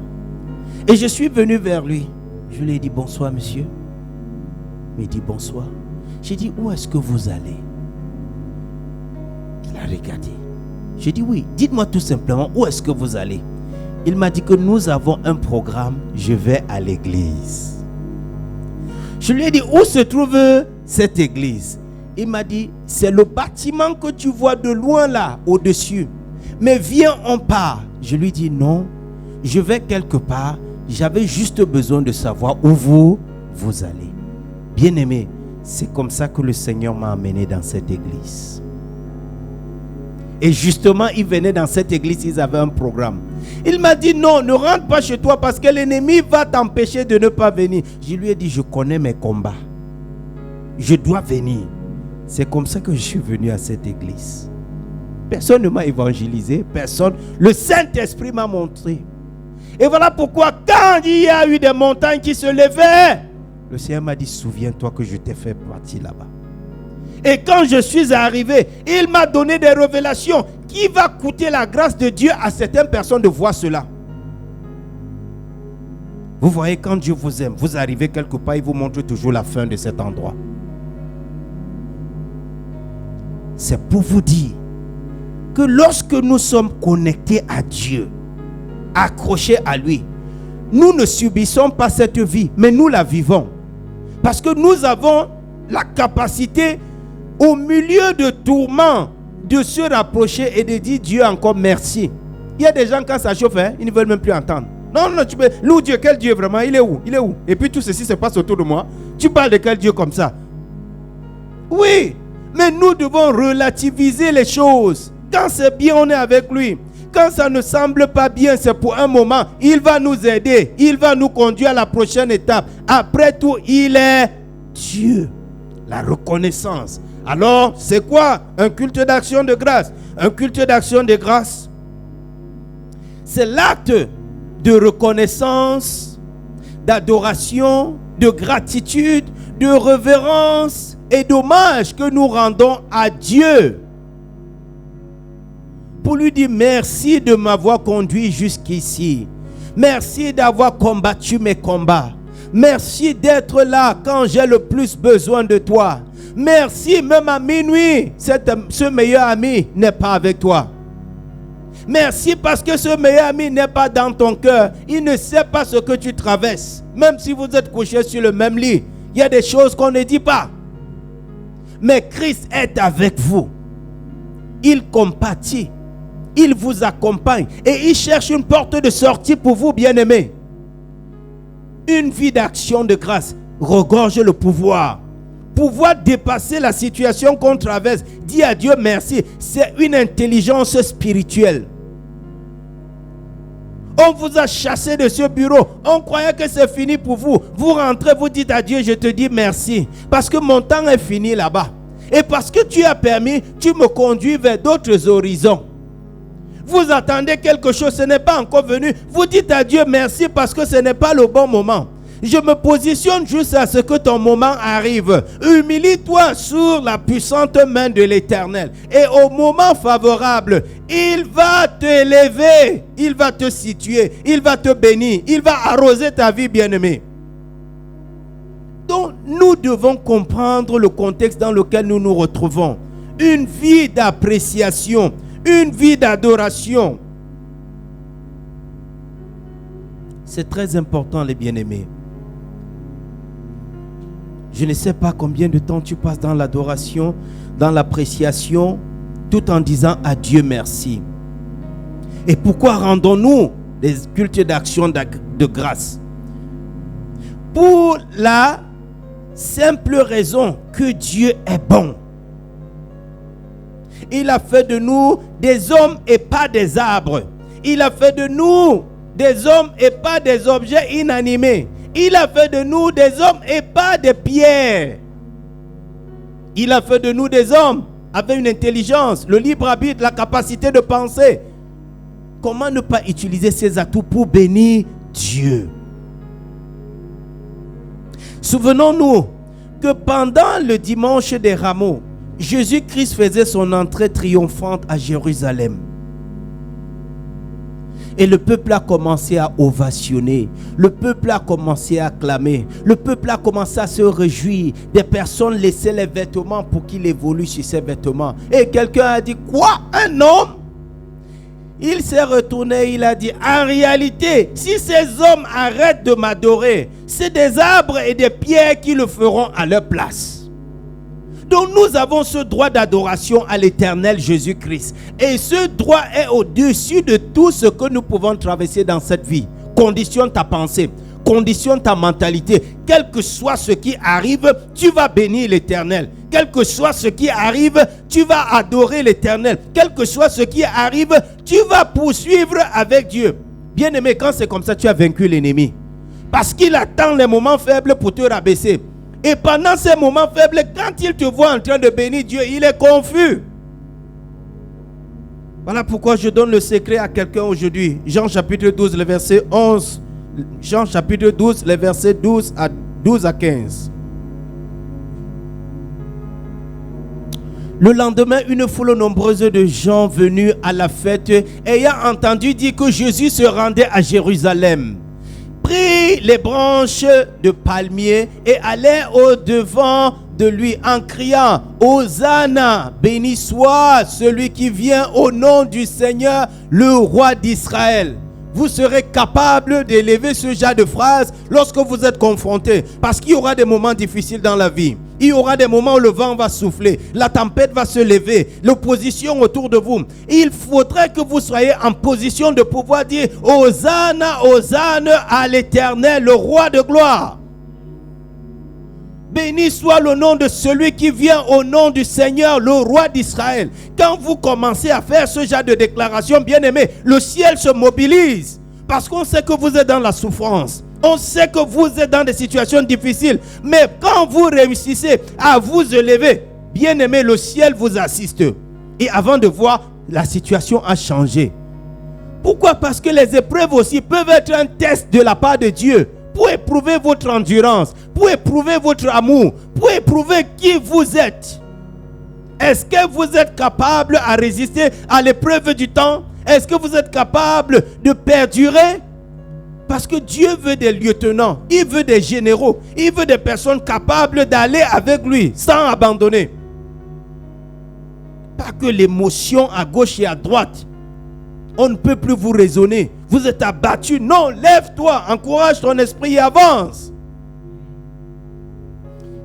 Et je suis venu vers lui. Je lui ai dit, bonsoir monsieur. Il dit, bonsoir. J'ai dit, où est-ce que vous allez? Il a regardé. J'ai dit, oui, dites-moi tout simplement, où est-ce que vous allez? Il m'a dit que nous avons un programme, je vais à l'église. Je lui ai dit, où se trouve cette église? Il m'a dit, c'est le bâtiment que tu vois de loin là, au-dessus. Mais viens, on part. Je lui dis, non, je vais quelque part. J'avais juste besoin de savoir où vous allez. Bien-aimé, c'est comme ça que le Seigneur m'a amené dans cette église. Et justement, il venait dans cette église, ils avaient un programme. Il m'a dit, non, ne rentre pas chez toi parce que l'ennemi va t'empêcher de ne pas venir. Je lui ai dit, je connais mes combats. Je dois venir. C'est comme ça que je suis venu à cette église. Personne ne m'a évangélisé, personne. Le Saint-Esprit m'a montré. Et voilà pourquoi quand il y a eu des montagnes qui se levaient, le Seigneur m'a dit, souviens-toi que je t'ai fait partir là-bas. Et quand je suis arrivé, il m'a donné des révélations qui va coûter la grâce de Dieu à certaines personnes de voir cela. Vous voyez, quand Dieu vous aime, vous arrivez quelque part, il vous montre toujours la fin de cet endroit. C'est pour vous dire que lorsque nous sommes connectés à Dieu, accrochés à lui, nous ne subissons pas cette vie, mais nous la vivons. Parce que nous avons la capacité, au milieu de tourments, de se rapprocher et de dire Dieu encore merci. Il y a des gens, quand ça chauffe, ils ne veulent même plus entendre. Non, tu peux. Loue Dieu, quel Dieu vraiment? Il est où? Il est où? Et puis tout ceci se passe autour de moi. Tu parles de quel Dieu comme ça? Oui, mais nous devons relativiser les choses. Quand c'est bien, on est avec lui. Quand ça ne semble pas bien, c'est pour un moment. Il va nous aider. Il va nous conduire à la prochaine étape. Après tout, il est Dieu. La reconnaissance. Alors, c'est quoi un culte d'action de grâce? Un culte d'action de grâce, c'est l'acte de reconnaissance, d'adoration, de gratitude, de révérence et d'hommage que nous rendons à Dieu. Pour lui dire merci de m'avoir conduit jusqu'ici. Merci d'avoir combattu mes combats. Merci d'être là quand j'ai le plus besoin de toi. Merci, même à minuit, ce meilleur ami n'est pas avec toi. Merci parce que ce meilleur ami n'est pas dans ton cœur. Il ne sait pas ce que tu traverses. Même si vous êtes couchés sur le même lit, il y a des choses qu'on ne dit pas. Mais Christ est avec vous. Il compatit. Il vous accompagne. Et il cherche une porte de sortie pour vous, bien-aimés. Une vie d'action de grâce regorge le pouvoir. Pouvoir dépasser la situation qu'on traverse. Dis à Dieu merci. C'est une intelligence spirituelle. On vous a chassé de ce bureau. On croyait que c'est fini pour vous. Vous rentrez, vous dites à Dieu, je te dis merci. Parce que mon temps est fini là-bas. Et parce que tu as permis, tu me conduis vers d'autres horizons. Vous attendez quelque chose, ce n'est pas encore venu. Vous dites à Dieu merci parce que ce n'est pas le bon moment. Je me positionne juste à ce que ton moment arrive. Humilie-toi sur la puissante main de l'Éternel. Et au moment favorable, il va t'élever, il va te situer, il va te bénir, il va arroser ta vie, bien-aimée. Donc, nous devons comprendre le contexte dans lequel nous nous retrouvons. Une vie d'appréciation, une vie d'adoration. C'est très important, les bien-aimés. Je ne sais pas combien de temps tu passes dans l'adoration, dans l'appréciation, tout en disant à Dieu merci. Et pourquoi rendons-nous des cultes d'action de grâce? Pour la simple raison que Dieu est bon. Il a fait de nous des hommes et pas des arbres. Il a fait de nous des hommes et pas des objets inanimés. Il a fait de nous des hommes et pas des pierres. Il a fait de nous des hommes avec une intelligence, le libre arbitre, la capacité de penser. Comment ne pas utiliser ces atouts pour bénir Dieu? Souvenons-nous que pendant le dimanche des Rameaux, Jésus-Christ faisait son entrée triomphante à Jérusalem. Et le peuple a commencé à ovationner. Le peuple a commencé à acclamer. Le peuple a commencé à se réjouir. Des personnes laissaient les vêtements pour qu'il évolue sur ses vêtements. Et quelqu'un a dit, quoi? Un homme? Il s'est retourné, il a dit, en réalité, si ces hommes arrêtent de m'adorer, c'est des arbres et des pierres qui le feront à leur place. Donc nous avons ce droit d'adoration à l'Éternel Jésus-Christ. Et ce droit est au-dessus de tout ce que nous pouvons traverser dans cette vie. Conditionne ta pensée, conditionne ta mentalité. Quel que soit ce qui arrive, tu vas bénir l'Éternel. Quel que soit ce qui arrive, tu vas adorer l'Éternel. Quel que soit ce qui arrive, tu vas poursuivre avec Dieu. Bien-aimé, quand c'est comme ça, tu as vaincu l'ennemi. Parce qu'il attend les moments faibles pour te rabaisser. Et pendant ces moments faibles, quand il te voit en train de bénir Dieu, il est confus. Voilà pourquoi je donne le secret à quelqu'un aujourd'hui. Jean chapitre 12, le verset 11. Jean chapitre 12, les versets 12 à 15. Le lendemain, une foule nombreuse de gens venus à la fête, ayant entendu dire que Jésus se rendait à Jérusalem, prit les branches de palmier et allait au-devant de lui en criant: Hosanna, béni soit celui qui vient au nom du Seigneur, le roi d'Israël. Vous serez capable d'élever ce genre de phrases lorsque vous êtes confronté, parce qu'il y aura des moments difficiles dans la vie. Il y aura des moments où le vent va souffler, la tempête va se lever, l'opposition autour de vous. Il faudrait que vous soyez en position de pouvoir dire: Hosanna, Hosanna à l'Éternel, le roi de gloire. Béni soit le nom de celui qui vient au nom du Seigneur, le roi d'Israël. Quand vous commencez à faire ce genre de déclaration, bien aimé, le ciel se mobilise. Parce qu'on sait que vous êtes dans la souffrance. On sait que vous êtes dans des situations difficiles. Mais quand vous réussissez à vous élever, bien aimé, le ciel vous assiste. Et avant de voir, la situation a changé. Pourquoi? Parce que les épreuves aussi peuvent être un test de la part de Dieu. Pour éprouver votre endurance, pour éprouver votre amour, pour éprouver qui vous êtes. Est-ce que vous êtes capable à résister à l'épreuve du temps? Est-ce que vous êtes capable de perdurer? Parce que Dieu veut des lieutenants, il veut des généraux, il veut des personnes capables d'aller avec lui sans abandonner. Pas que l'émotion à gauche et à droite. On ne peut plus vous raisonner. Vous êtes abattu. Non, lève-toi, encourage ton esprit et avance.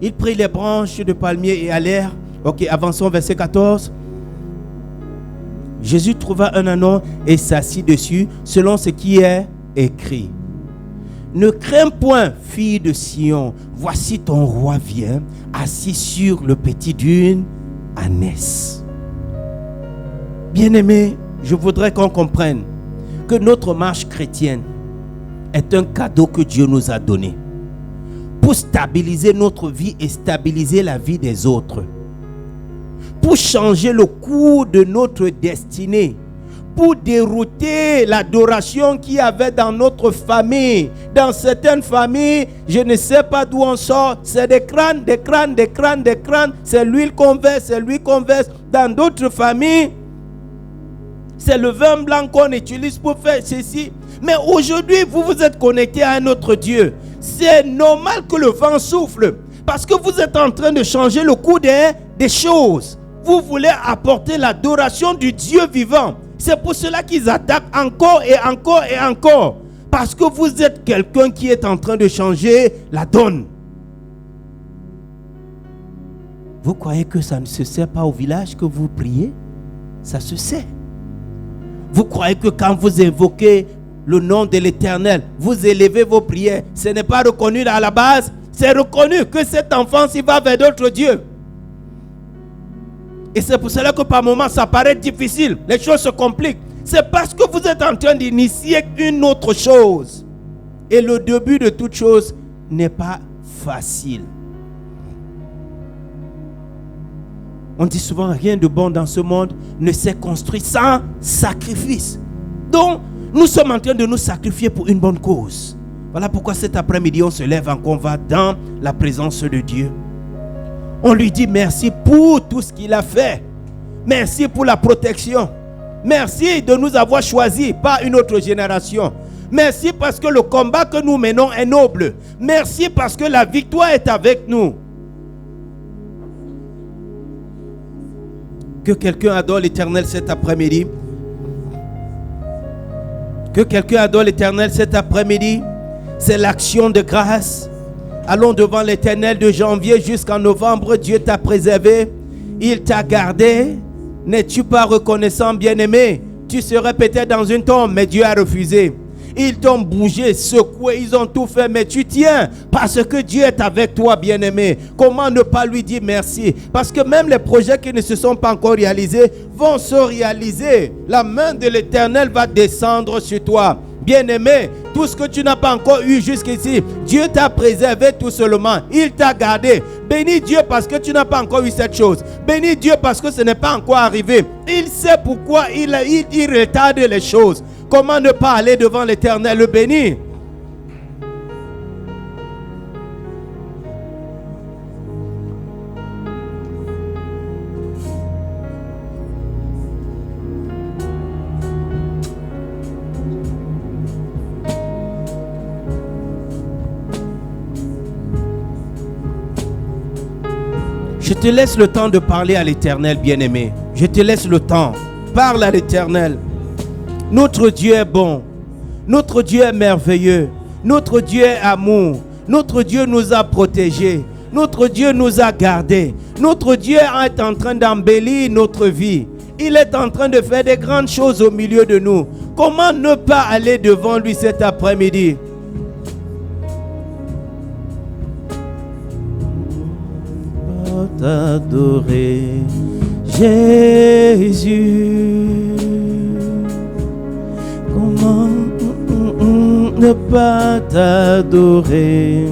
Il prit les branches de palmier et allèrent. Ok, avançons, verset 14. Jésus trouva un ânon et s'assit dessus, selon ce qui est écrit. Ne crains point, fille de Sion, voici ton roi vient, assis sur le petit d'une ânesse. Bien-aimés, je voudrais qu'on comprenne que notre marche chrétienne est un cadeau que Dieu nous a donné pour stabiliser notre vie et stabiliser la vie des autres, pour changer le cours de notre destinée, pour dérouter l'adoration qu'il y avait dans notre famille. Dans certaines familles, je ne sais pas d'où on sort, c'est des crânes, des crânes, des crânes, des crânes, c'est l'huile qu'on verse, c'est l'huile qu'on verse. Dans d'autres familles, c'est le vin blanc qu'on utilise pour faire ceci. Mais aujourd'hui, vous vous êtes connecté à un autre Dieu. C'est normal que le vent souffle, parce que vous êtes en train de changer le cours des choses. Vous voulez apporter l'adoration du Dieu vivant. C'est pour cela qu'ils attaquent encore et encore et encore. Parce que vous êtes quelqu'un qui est en train de changer la donne. Vous croyez que ça ne se sait pas au village que vous priez? Ça se sait. Vous croyez que quand vous invoquez le nom de l'Éternel, vous élevez vos prières, ce n'est pas reconnu à la base? C'est reconnu que cet enfant s'il va vers d'autres dieux. Et c'est pour cela que par moments ça paraît difficile, les choses se compliquent. C'est parce que vous êtes en train d'initier une autre chose. Et le début de toute chose n'est pas facile. On dit souvent, rien de bon dans ce monde ne s'est construit sans sacrifice. Donc, nous sommes en train de nous sacrifier pour une bonne cause. Voilà pourquoi cet après-midi, on se lève et qu'on va dans la présence de Dieu. On lui dit merci pour tout ce qu'il a fait. Merci pour la protection. Merci de nous avoir choisis, pas une autre génération. Merci parce que le combat que nous menons est noble. Merci parce que la victoire est avec nous. Que quelqu'un adore l'Éternel cet après-midi. Que quelqu'un adore l'Éternel cet après-midi. C'est l'action de grâce. Allons devant l'Éternel de janvier jusqu'en novembre. Dieu t'a préservé. Il t'a gardé. N'es-tu pas reconnaissant, bien-aimé? Tu serais peut-être dans une tombe, mais Dieu a refusé. Ils t'ont bougé, secoué, ils ont tout fait, mais tu tiens parce que Dieu est avec toi, bien-aimé. Comment ne pas lui dire merci? Parce que même les projets qui ne se sont pas encore réalisés vont se réaliser. La main de l'Éternel va descendre sur toi. Bien-aimé, tout ce que tu n'as pas encore eu jusqu'ici, Dieu t'a préservé tout seulement. Il t'a gardé. Bénis Dieu parce que tu n'as pas encore eu cette chose. Bénis Dieu parce que ce n'est pas encore arrivé. Il sait pourquoi il retarde les choses. Comment ne pas aller devant l'Éternel le bénir? Je te laisse le temps de parler à l'Éternel, bien-aimé. Je te laisse le temps. Parle à l'Éternel. Notre Dieu est bon. Notre Dieu est merveilleux. Notre Dieu est amour. Notre Dieu nous a protégés. Notre Dieu nous a gardés. Notre Dieu est en train d'embellir notre vie. Il est en train de faire des grandes choses au milieu de nous. Comment ne pas aller devant lui cet après-midi? T'adorer, Jésus. Comment ne pas t'adorer?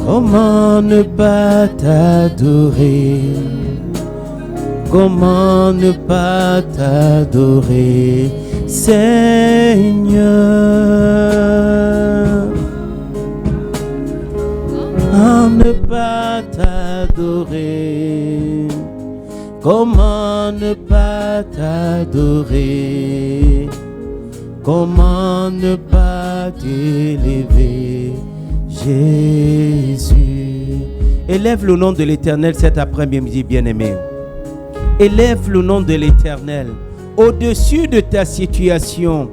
Comment ne pas t'adorer? Comment ne pas t'adorer, Seigneur? Comment ne pas t'adorer? Comment ne pas t'adorer? Comment ne pas t'élever, Jésus? Élève le nom de l'Éternel cet après-midi, bien-aimé. Élève le nom de l'Éternel au-dessus de ta situation,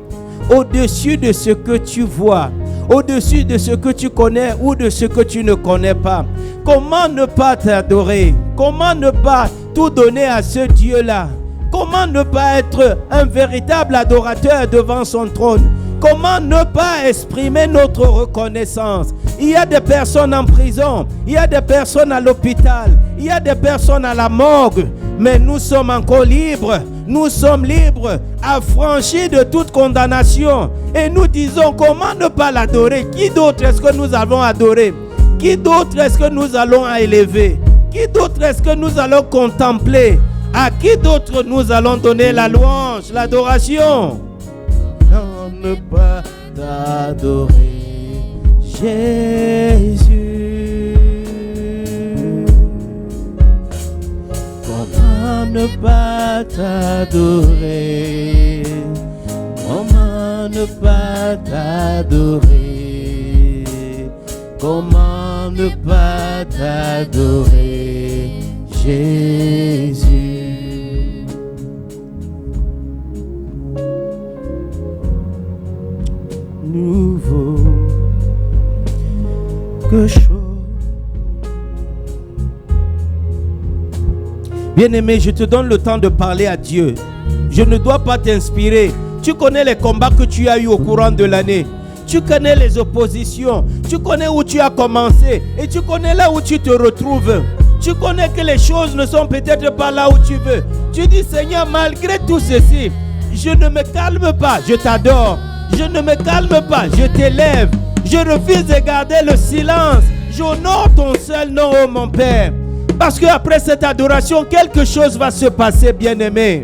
au-dessus de ce que tu vois, au-dessus de ce que tu connais ou de ce que tu ne connais pas. Comment ne pas t'adorer? Comment ne pas tout donner à ce Dieu-là? Comment ne pas être un véritable adorateur devant son trône? Comment ne pas exprimer notre reconnaissance? Il y a des personnes en prison, il y a des personnes à l'hôpital, il y a des personnes à la morgue, mais nous sommes encore libres. Nous sommes libres, affranchis de toute condamnation. Et nous disons, comment ne pas l'adorer? Qui d'autre est-ce que nous allons adorer? Qui d'autre est-ce que nous allons élever? Qui d'autre est-ce que nous allons contempler? À qui d'autre nous allons donner la louange, l'adoration? Non, ne pas t'adorer, Jésus. Comment ne pas t'adorer? Comment ne pas t'adorer? Comment ne pas t'adorer, Jésus? Nouveau que chaud. Bien-aimé, je te donne le temps de parler à Dieu. Je ne dois pas t'inspirer. Tu connais les combats que tu as eu au courant de l'année. Tu connais les oppositions. Tu connais où tu as commencé. Et tu connais là où tu te retrouves. Tu connais que les choses ne sont peut-être pas là où tu veux. Tu dis, Seigneur, malgré tout ceci, je ne me calme pas. Je t'adore. Je ne me calme pas. Je t'élève. Je refuse de garder le silence. J'honore ton seul nom, oh mon Père. Parce qu'après cette adoration, quelque chose va se passer, bien-aimé.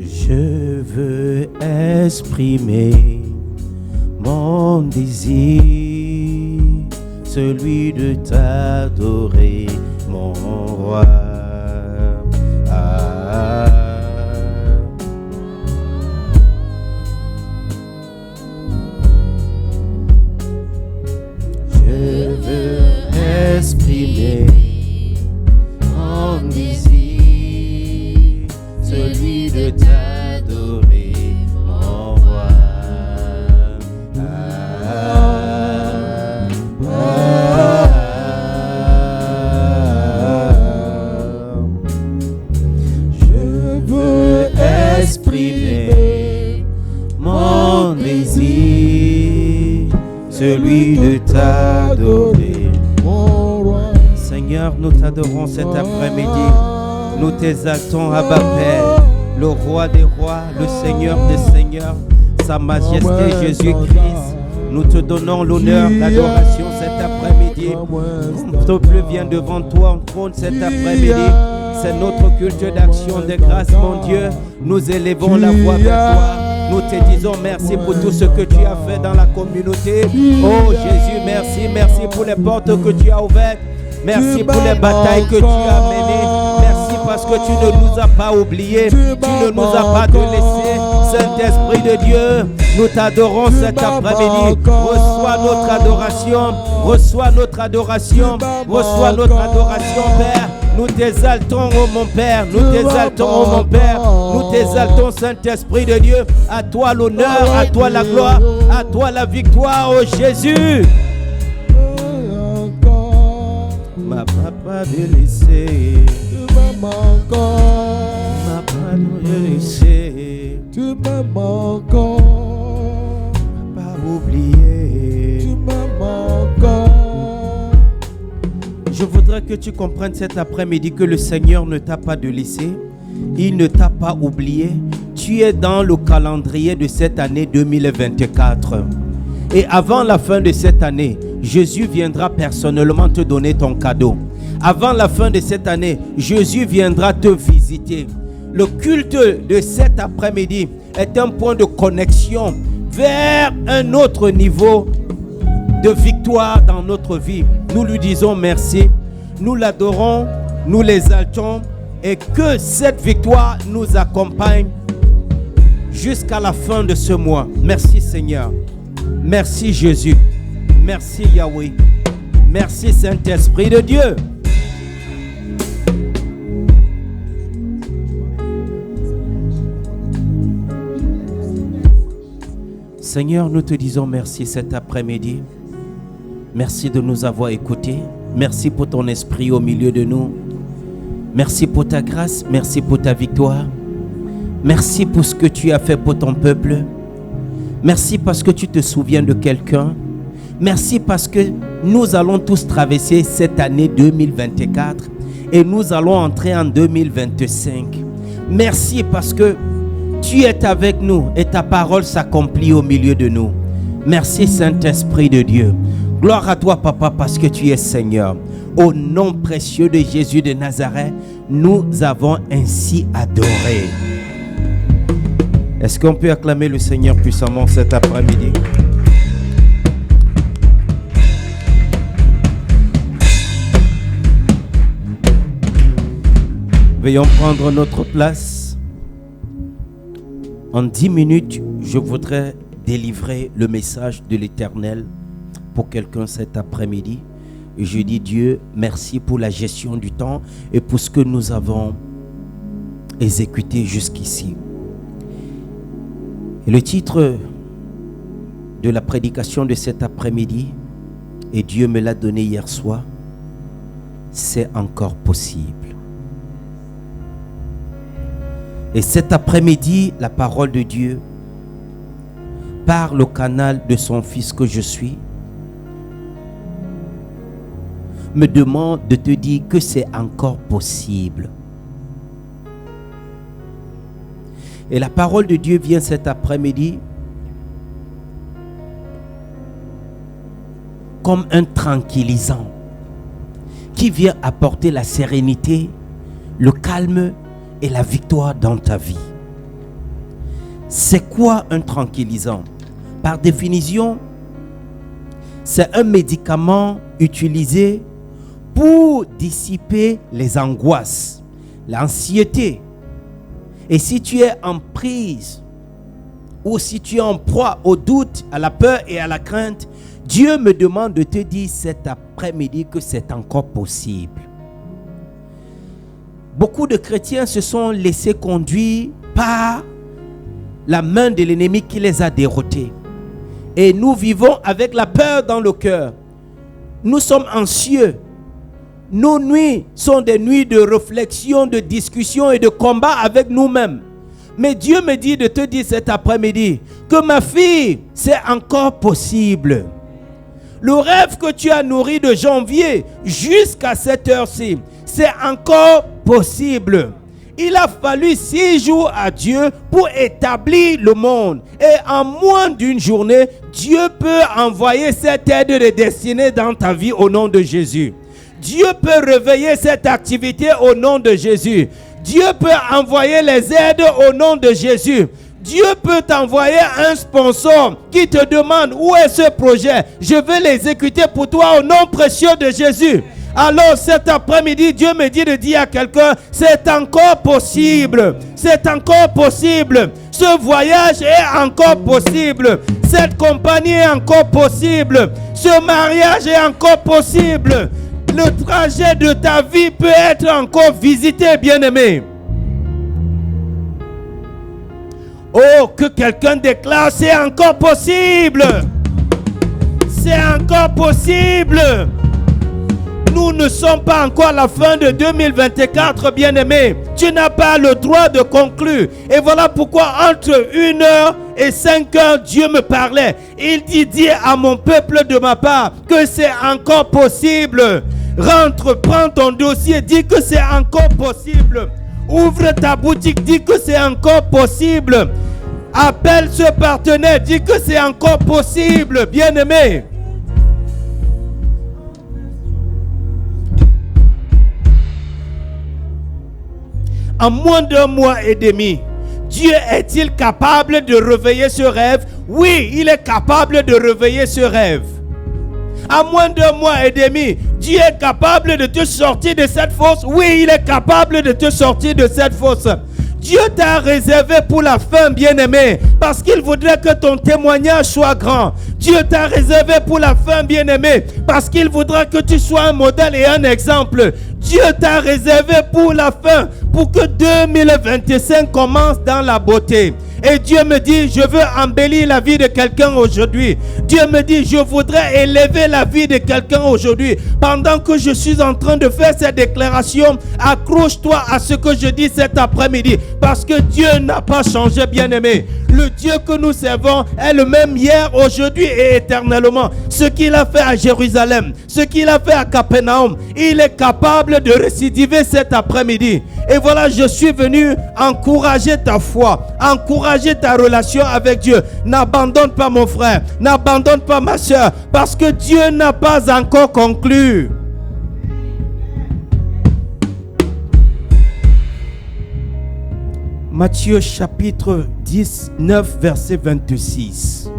Je veux exprimer mon désir, celui de t'adorer, mon roi. Je veux exprimer mon t'adorer, mon roi. Je veux exprimer mon désir, celui de t'adorer, mon roi. Seigneur, nous t'adorons cet après-midi. Nous t'exaltons, Abba Père, le roi des rois, le Seigneur des seigneurs, Sa Majesté Jésus-Christ. Nous te donnons l'honneur, l'adoration cet après-midi. Ton peuple vient devant toi en trône cet après-midi. C'est notre culte d'action de grâce, mon Dieu. Nous élevons la voix vers toi. Nous te disons merci pour tout ce que tu as fait dans la communauté. Oh Jésus, merci, merci pour les portes que tu as ouvertes. Merci pour les batailles que tu as menées. Merci parce que tu ne nous as pas oubliés. Tu ne nous as pas délaissés. Saint-Esprit de Dieu, nous t'adorons cet après-midi. Reçois notre adoration. Reçois notre adoration. Reçois notre adoration, Père. Nous t'exaltons, oh mon Père. Nous t'exaltons, oh mon Père. Nous t'exaltons, Saint-Esprit de Dieu. À toi l'honneur, à toi la gloire, à toi la victoire, oh Jésus. Ma papa délaissé, tu m'aimes encore. Ma papa délaissé, tu m'aimes encore. Pas oublié, tu m'aimes encore. Je voudrais que tu comprennes cet après-midi que le Seigneur ne t'a pas délaissé, il ne t'a pas oublié. Tu es dans le calendrier de cette année 2024. Et avant la fin de cette année, Jésus viendra personnellement te donner ton cadeau. Avant la fin de cette année, Jésus viendra te visiter. Le culte de cet après-midi est un point de connexion vers un autre niveau de victoire dans notre vie. Nous lui disons merci, nous l'adorons, nous l'exaltons et que cette victoire nous accompagne jusqu'à la fin de ce mois. Merci Seigneur. Merci Jésus. Merci Yahweh. Merci Saint-Esprit de Dieu. Seigneur, nous te disons merci cet après-midi. Merci de nous avoir écoutés. Merci pour ton esprit au milieu de nous. Merci pour ta grâce. Merci pour ta victoire. Merci pour ce que tu as fait pour ton peuple. Merci parce que tu te souviens de quelqu'un. Merci parce que nous allons tous traverser cette année 2024 et nous allons entrer en 2025. Merci parce que tu es avec nous et ta parole s'accomplit au milieu de nous. Merci Saint-Esprit de Dieu. Gloire à toi Papa parce que tu es Seigneur. Au nom précieux de Jésus de Nazareth, nous avons ainsi adoré. Est-ce qu'on peut acclamer le Seigneur puissamment cet après-midi? Veuillons prendre notre place. En 10 minutes, je voudrais délivrer le message de l'Éternel pour quelqu'un cet après-midi. Et je dis Dieu, merci pour la gestion du temps et pour ce que nous avons exécuté jusqu'ici. Et le titre de la prédication de cet après-midi, et Dieu me l'a donné hier soir, c'est encore possible. Et cet après-midi, la parole de Dieu, par le canal de son Fils que je suis, me demande de te dire que c'est encore possible. Et la parole de Dieu vient cet après-midi comme un tranquillisant qui vient apporter la sérénité, le calme et la victoire dans ta vie. C'est quoi un tranquillisant? Par définition, c'est un médicament utilisé pour dissiper les angoisses, l'anxiété. Et si tu es en prise ou si tu es en proie au doute, à la peur et à la crainte, Dieu me demande de te dire cet après-midi que c'est encore possible. Beaucoup de chrétiens se sont laissés conduire par la main de l'ennemi qui les a déroutés. Et nous vivons avec la peur dans le cœur. Nous sommes anxieux. Nos nuits sont des nuits de réflexion, de discussion et de combat avec nous-mêmes. Mais Dieu me dit de te dire cet après-midi que ma fille, c'est encore possible. Le rêve que tu as nourri de janvier jusqu'à cette heure-ci, c'est encore possible. Il a fallu 6 jours à Dieu pour établir le monde. Et en moins d'une journée, Dieu peut envoyer cette aide de destinée dans ta vie au nom de Jésus. Dieu peut réveiller cette activité au nom de Jésus. Dieu peut envoyer les aides au nom de Jésus. Dieu peut t'envoyer un sponsor qui te demande où est ce projet. Je vais l'exécuter pour toi au nom précieux de Jésus. Alors cet après-midi, Dieu me dit de dire à quelqu'un, c'est encore possible. C'est encore possible. Ce voyage est encore possible. Cette compagnie est encore possible. Ce mariage est encore possible. Le trajet de ta vie peut être encore visité, bien-aimé. Oh, que quelqu'un déclare, c'est encore possible. C'est encore possible. Nous ne sommes pas encore à la fin de 2024, bien-aimé. Tu n'as pas le droit de conclure. Et voilà pourquoi entre 1h et 5h, Dieu me parlait. Il dit, dis à mon peuple de ma part que c'est encore possible. Rentre, prends ton dossier, dis que c'est encore possible. Ouvre ta boutique, dis que c'est encore possible. Appelle ce partenaire, dis que c'est encore possible, bien-aimé. En moins d'1 mois et demi, Dieu est-il capable de réveiller ce rêve? Oui, il est capable de réveiller ce rêve. En moins d'1 mois et demi, Dieu est capable de te sortir de cette fosse. Oui, il est capable de te sortir de cette fosse. Dieu t'a réservé pour la fin, bien-aimé, parce qu'il voudrait que ton témoignage soit grand. Dieu t'a réservé pour la fin, bien-aimé, parce qu'il voudrait que tu sois un modèle et un exemple. Dieu t'a réservé pour la fin, pour que 2025 commence dans la beauté. Et Dieu me dit, je veux embellir la vie de quelqu'un aujourd'hui. Dieu me dit, je voudrais élever la vie de quelqu'un aujourd'hui. Pendant que je suis en train de faire cette déclaration, accroche-toi à ce que je dis cet après-midi. Parce que Dieu n'a pas changé, bien-aimé. Le Dieu que nous servons est le même hier, aujourd'hui et éternellement. Ce qu'il a fait à Jérusalem, ce qu'il a fait à Capernaum, il est capable de récidiver cet après-midi. Et voilà, je suis venu encourager ta foi, encourager ta relation avec Dieu. N'abandonne pas mon frère, n'abandonne pas ma soeur, parce que Dieu n'a pas encore conclu. Matthieu chapitre 19, verset 26.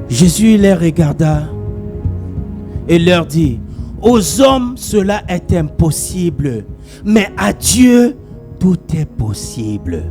Jésus les regarda et leur dit, aux hommes cela est impossible, mais à Dieu tout est possible.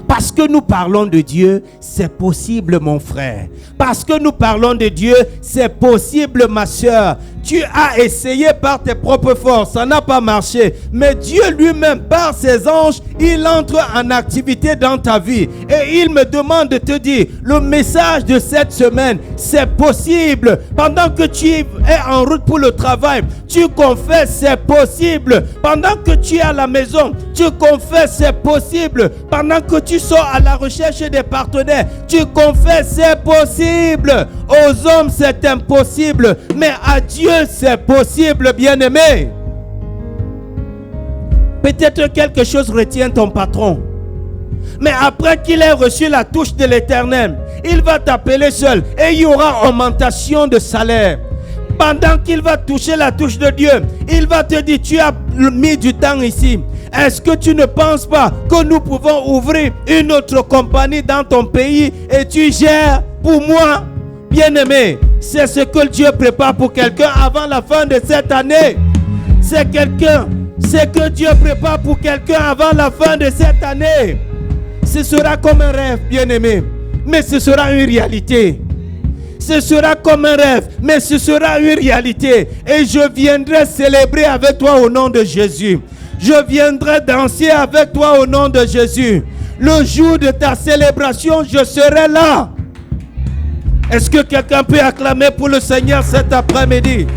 Parce que nous parlons de Dieu, c'est possible, mon frère. Parce que nous parlons de Dieu, c'est possible, ma soeur. Tu as essayé par tes propres forces, ça n'a pas marché. Mais Dieu lui-même, par ses anges, il entre en activité dans ta vie. Et il me demande de te dire, le message de cette semaine, c'est possible. Pendant que tu es en route pour le travail, tu confesses, c'est possible. Pendant que tu es à la maison, tu confesses, c'est possible. Pendant que tu sors à la recherche des partenaires, tu confesses, c'est possible. Aux hommes, c'est impossible. Mais à Dieu, c'est possible, bien-aimé. Peut-être quelque chose retient ton patron. Mais après qu'il ait reçu la touche de l'Éternel, il va t'appeler seul et il y aura augmentation de salaire. Pendant qu'il va toucher la touche de Dieu, il va te dire, tu as mis du temps ici. Est-ce que tu ne penses pas que nous pouvons ouvrir une autre compagnie dans ton pays et tu gères pour moi? Bien-aimé, c'est ce que Dieu prépare pour quelqu'un avant la fin de cette année. C'est que Dieu prépare pour quelqu'un avant la fin de cette année. Ce sera comme un rêve, bien-aimé, mais ce sera une réalité. Ce sera comme un rêve, mais ce sera une réalité. Et je viendrai célébrer avec toi au nom de Jésus. Je viendrai danser avec toi au nom de Jésus. Le jour de ta célébration, je serai là. Est-ce que quelqu'un peut acclamer pour le Seigneur cet après-midi?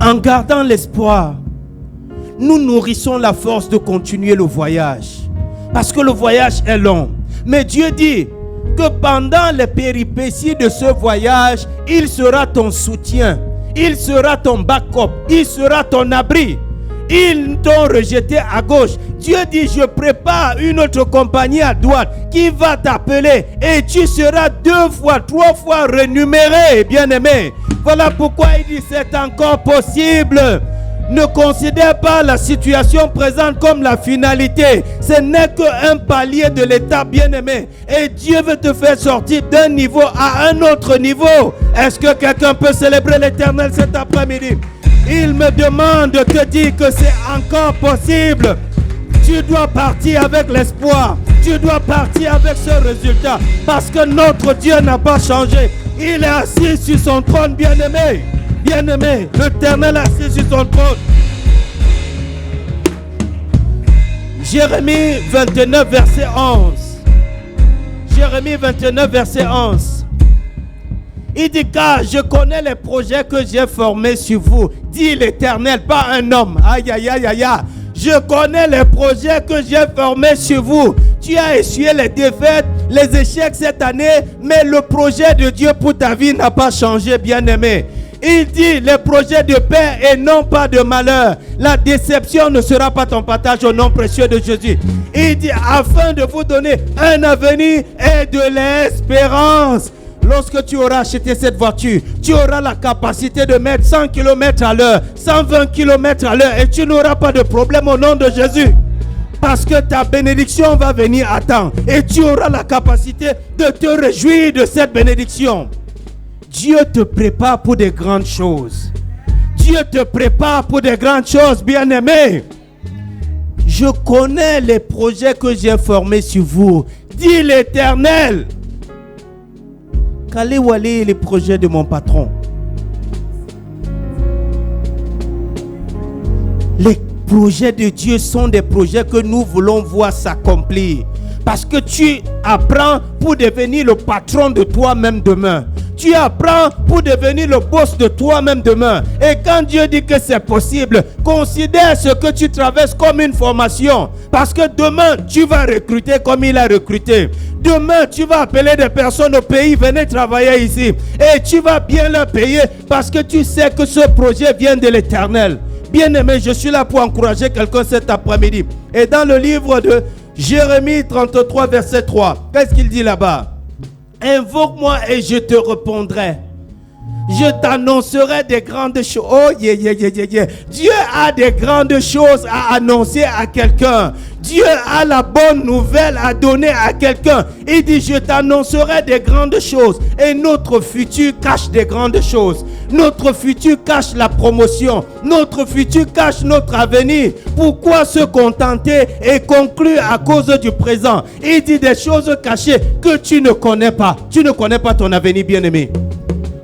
En gardant l'espoir, nous nourrissons la force de continuer le voyage. Parce que le voyage est long. Mais Dieu dit que pendant les péripéties de ce voyage, il sera ton soutien. Il sera ton backup. Il sera ton abri. Ils t'ont rejeté à gauche. Dieu dit, je prépare une autre compagnie à droite qui va t'appeler et tu seras 2 fois, 3 fois renuméré, bien-aimé. Voilà pourquoi il dit, c'est encore possible. Ne considère pas la situation présente comme la finalité. Ce n'est qu'un palier de l'étape, bien-aimé. Et Dieu veut te faire sortir d'un niveau à un autre niveau. Est-ce que quelqu'un peut célébrer l'Éternel cet après-midi? Il me demande de te dire que c'est encore possible. Tu dois partir avec l'espoir. Tu dois partir avec ce résultat. Parce que notre Dieu n'a pas changé. Il est assis sur son trône, bien-aimé. Bien-aimé, l'Éternel est assis sur son trône. Jérémie 29, verset 11. Jérémie 29, verset 11. Il dit, car je connais les projets que j'ai formés sur vous, dit l'Éternel, pas un homme. Aïe, aïe, aïe, aïe, aïe. Je connais les projets que j'ai formés sur vous. Tu as essuyé les défaites, les échecs cette année, mais le projet de Dieu pour ta vie n'a pas changé, bien-aimé. Il dit, les projets de paix et non pas de malheur. La déception ne sera pas ton partage au nom précieux de Jésus. Il dit, afin de vous donner un avenir et de l'espérance. Lorsque tu auras acheté cette voiture, tu auras la capacité de mettre 100 km à l'heure, 120 km à l'heure et tu n'auras pas de problème au nom de Jésus. Parce que ta bénédiction va venir à temps et tu auras la capacité de te réjouir de cette bénédiction. Dieu te prépare pour des grandes choses. Dieu te prépare pour des grandes choses, bien-aimé. Je connais les projets que j'ai formés sur vous, dit l'Éternel. Allez où aller les projets de mon patron? Les projets de Dieu sont des projets que nous voulons voir s'accomplir. Parce que tu apprends pour devenir le patron de toi-même demain. Tu apprends pour devenir le boss de toi-même demain. Et quand Dieu dit que c'est possible, considère ce que tu traverses comme une formation. Parce que demain, tu vas recruter comme il a recruté. Demain, tu vas appeler des personnes au pays, venez travailler ici. Et tu vas bien leur payer parce que tu sais que ce projet vient de l'Éternel. Bien-aimé, je suis là pour encourager quelqu'un cet après-midi. Et dans le livre de Jérémie 33, verset 3, qu'est-ce qu'il dit là-bas? Invoque-moi et je te répondrai. Je t'annoncerai des grandes choses. Oh, yeah, yeah, yeah, yeah, yeah. Dieu a des grandes choses à annoncer à quelqu'un. Dieu a la bonne nouvelle à donner à quelqu'un. Il dit, je t'annoncerai des grandes choses. Et notre futur cache des grandes choses. Notre futur cache la promotion. Notre futur cache notre avenir. Pourquoi se contenter et conclure à cause du présent? Il dit des choses cachées que tu ne connais pas. Tu ne connais pas ton avenir, bien-aimé.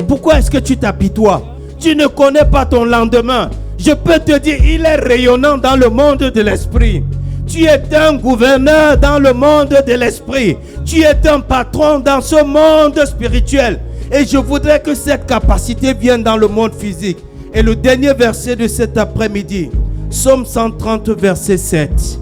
Pourquoi est-ce que tu t'apitoies? Tu ne connais pas ton lendemain. Je peux te dire, il est rayonnant dans le monde de l'esprit. Tu es un gouverneur dans le monde de l'esprit. Tu es un patron dans ce monde spirituel. Et je voudrais que cette capacité vienne dans le monde physique. Et le dernier verset de cet après-midi, Psaume 130, verset 7.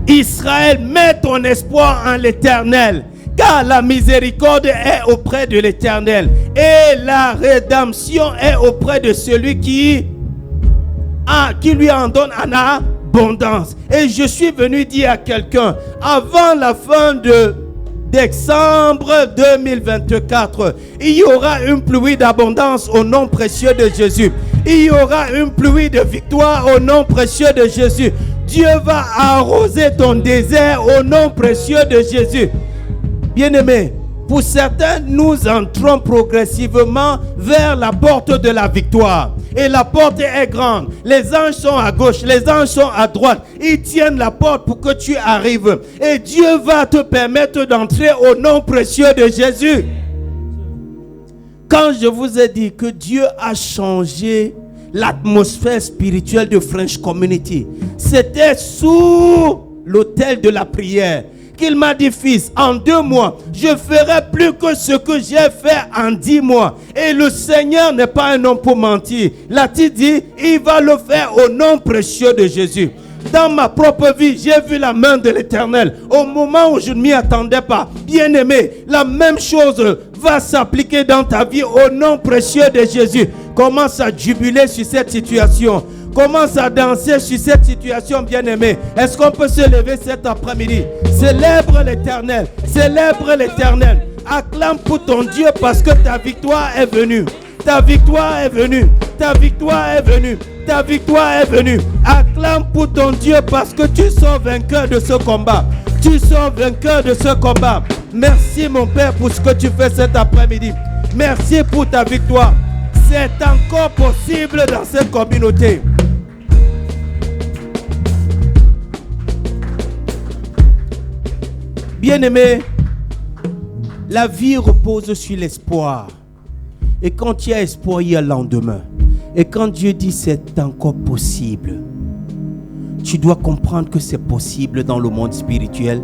Israël, mets ton espoir en l'Éternel, car la miséricorde est auprès de l'Éternel et la rédemption est auprès de celui qui lui en donne en abondance. Et je suis venu dire à quelqu'un, avant la fin de décembre 2024, il y aura une pluie d'abondance au nom précieux de Jésus. Il y aura une pluie de victoire au nom précieux de Jésus. Dieu va arroser ton désert au nom précieux de Jésus. Bien-aimés, pour certains, nous entrons progressivement vers la porte de la victoire. Et la porte est grande. Les anges sont à gauche, les anges sont à droite. Ils tiennent la porte pour que tu arrives. Et Dieu va te permettre d'entrer au nom précieux de Jésus. Quand je vous ai dit que Dieu a changé l'atmosphère spirituelle de French Community, c'était sous l'autel de la prière qu'il m'a dit, fils, en 2 mois, je ferai plus que ce que j'ai fait en 10 mois. Et le Seigneur n'est pas un homme pour mentir. L'a-t-il dit, il va le faire au nom précieux de Jésus. Dans ma propre vie, j'ai vu la main de l'Éternel au moment où je ne m'y attendais pas. Bien-aimé, la même chose va s'appliquer dans ta vie au nom précieux de Jésus. Commence à jubiler sur cette situation. Commence à danser sur cette situation, bien-aimé. Est-ce qu'on peut se lever cet après-midi? Célèbre l'Éternel. Célèbre l'Éternel. Acclame pour ton Dieu parce que ta victoire est venue. Ta victoire est venue. Ta victoire est venue. Ta victoire est venue. Acclame pour ton Dieu parce que tu sors vainqueur de ce combat. Tu sors vainqueur de ce combat. Merci mon Père pour ce que tu fais cet après-midi. Merci pour ta victoire. C'est encore possible dans cette communauté. Bien-aimé, la vie repose sur l'espoir. Et quand il y a espoir, il y a lendemain. Et quand Dieu dit c'est encore possible, tu dois comprendre que c'est possible dans le monde spirituel.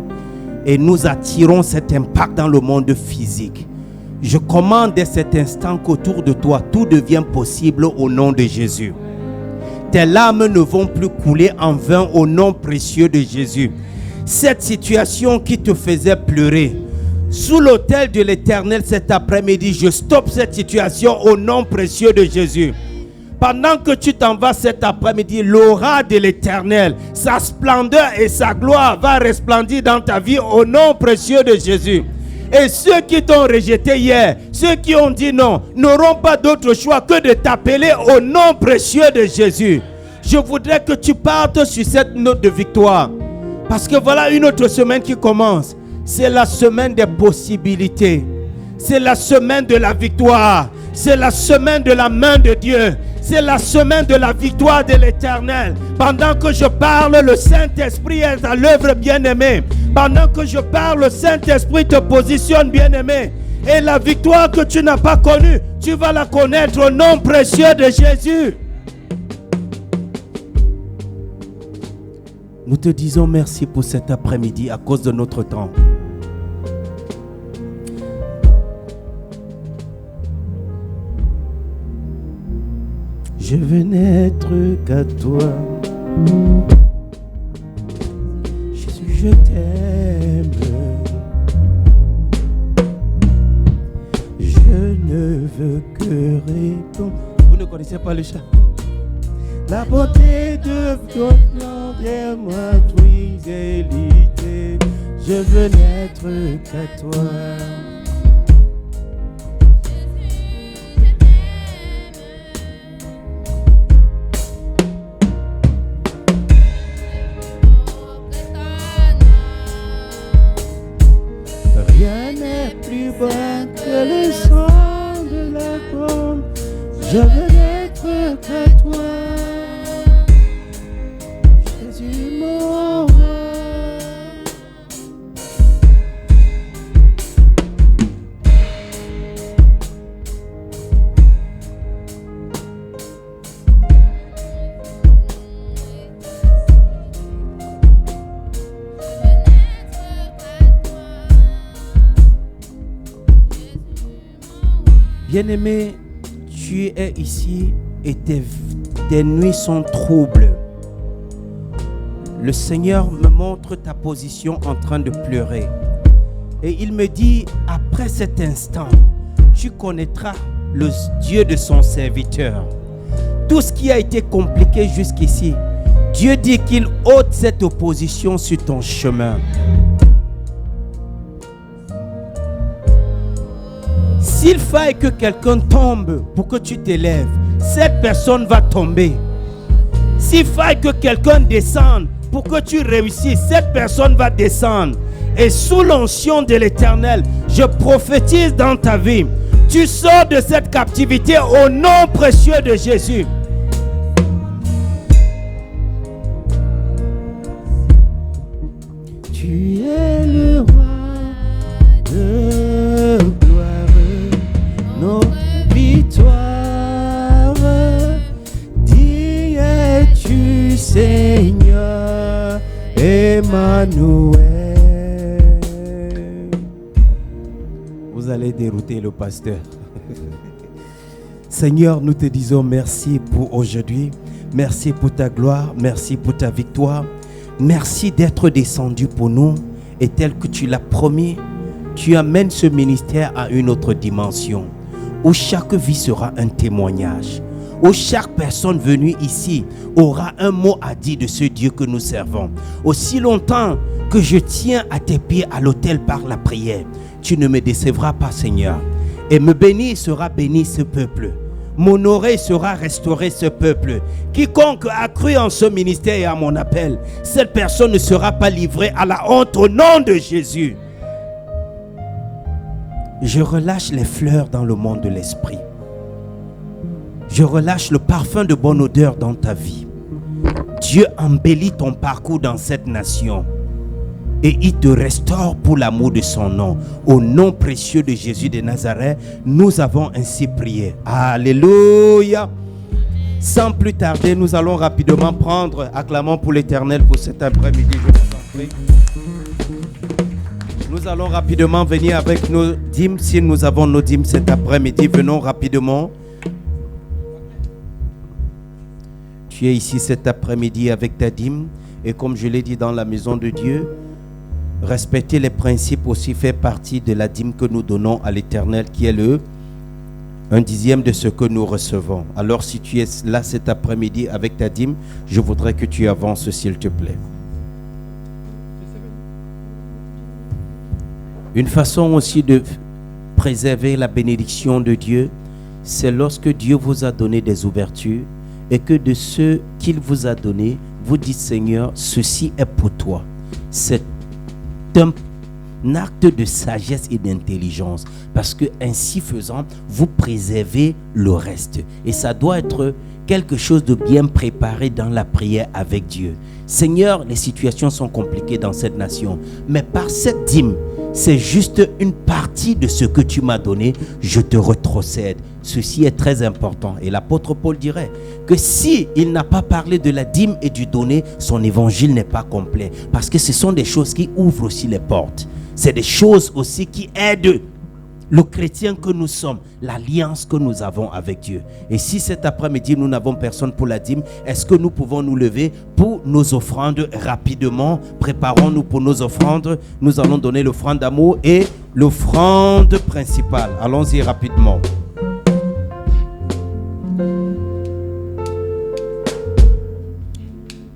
Et nous attirons cet impact dans le monde physique. Je commande dès cet instant qu'autour de toi, tout devient possible au nom de Jésus. Tes larmes ne vont plus couler en vain au nom précieux de Jésus. Cette situation qui te faisait pleurer, sous l'autel de l'Éternel cet après-midi, je stoppe cette situation au nom précieux de Jésus. Pendant que tu t'en vas cet après-midi, l'aura de l'Éternel, sa splendeur et sa gloire va resplendir dans ta vie au nom précieux de Jésus. Et ceux qui t'ont rejeté hier, ceux qui ont dit non, n'auront pas d'autre choix que de t'appeler au nom précieux de Jésus. Je voudrais que tu partes sur cette note de victoire. Parce que voilà une autre semaine qui commence. C'est la semaine des possibilités. C'est la semaine de la victoire. C'est la semaine de la main de Dieu. C'est la semaine de la victoire de l'Éternel. Pendant que je parle, le Saint-Esprit est à l'œuvre, bien-aimé. Pendant que je parle, le Saint-Esprit te positionne, bien-aimé. Et la victoire que tu n'as pas connue, tu vas la connaître au nom précieux de Jésus. Nous te disons merci pour cet après-midi à cause de notre temps. Je veux n'être qu'à toi. Jésus, je t'aime. Je ne veux que répondre. Vous ne connaissez pas le chant? La beauté de ton nom est ma fidélité. Je veux n'être qu'à toi. Rien n'est plus beau que le sang de la pomme. Je veux n'être qu'à toi. Jésus mon roi. Bien-aimé, tu es ici et tes nuits sont troubles. Le Seigneur me montre ta position en train de pleurer. Et il me dit, après cet instant, tu connaîtras le Dieu de son serviteur. Tout ce qui a été compliqué jusqu'ici, Dieu dit qu'il ôte cette opposition sur ton chemin. S'il faille que quelqu'un tombe pour que tu t'élèves, cette personne va tomber. S'il faille que quelqu'un descende pour que tu réussisses, cette personne va descendre. Et sous l'onction de l'Éternel, je prophétise dans ta vie. Tu sors de cette captivité au nom précieux de Jésus. Tu es le roi de gloire, nos victoires. Qui es-tu, Seigneur Emmanuel? Vous allez dérouter le pasteur. Seigneur, nous te disons merci pour aujourd'hui. Merci pour ta gloire. Merci pour ta victoire. Merci d'être descendu pour nous. Et tel que tu l'as promis, tu amènes ce ministère à une autre dimension, où chaque vie sera un témoignage, où chaque personne venue ici aura un mot à dire de ce Dieu que nous servons. Aussi longtemps que je tiens à tes pieds à l'autel par la prière, tu ne me décevras pas, Seigneur. Et me bénir sera béni ce peuple. M'honorer sera restauré ce peuple. Quiconque a cru en ce ministère et à mon appel, cette personne ne sera pas livrée à la honte au nom de Jésus. Je relâche les fleurs dans le monde de l'esprit. Je relâche le parfum de bonne odeur dans ta vie. Dieu embellit ton parcours dans cette nation. Et il te restaure pour l'amour de son nom. Au nom précieux de Jésus de Nazareth, nous avons ainsi prié. Alléluia. Sans plus tarder, nous allons rapidement prendre, acclamons pour l'Éternel pour cet après-midi. Je vous en prie. Nous allons rapidement venir avec nos dîmes. Si nous avons nos dîmes cet après-midi, venons rapidement. Tu es ici cet après-midi avec ta dîme. Et comme je l'ai dit dans la maison de Dieu, respecter les principes aussi fait partie de la dîme que nous donnons à l'Éternel, qui est un dixième de ce que nous recevons. Alors si tu es là cet après-midi avec ta dîme, je voudrais que tu avances s'il te plaît. Une façon aussi de préserver la bénédiction de Dieu, c'est lorsque Dieu vous a donné des ouvertures et que de ceux qu'il vous a donné, vous dites Seigneur, ceci est pour toi. C'est un acte de sagesse et d'intelligence, parce que ainsi faisant, vous préservez le reste. Et ça doit être quelque chose de bien préparé dans la prière avec Dieu. Seigneur, les situations sont compliquées dans cette nation, mais par cette dîme, c'est juste une partie de ce que tu m'as donné, je te rétrocède. Ceci est très important. Et l'apôtre Paul dirait que si il n'a pas parlé de la dîme et du donner, son évangile n'est pas complet. Parce que ce sont des choses qui ouvrent aussi les portes. C'est des choses aussi qui aident le chrétien que nous sommes, l'alliance que nous avons avec Dieu. Et si cet après-midi nous n'avons personne pour la dîme, est-ce que nous pouvons nous lever pour nos offrandes rapidement? Préparons-nous pour nos offrandes. Nous allons donner l'offrande d'amour et l'offrande principale. Allons-y rapidement.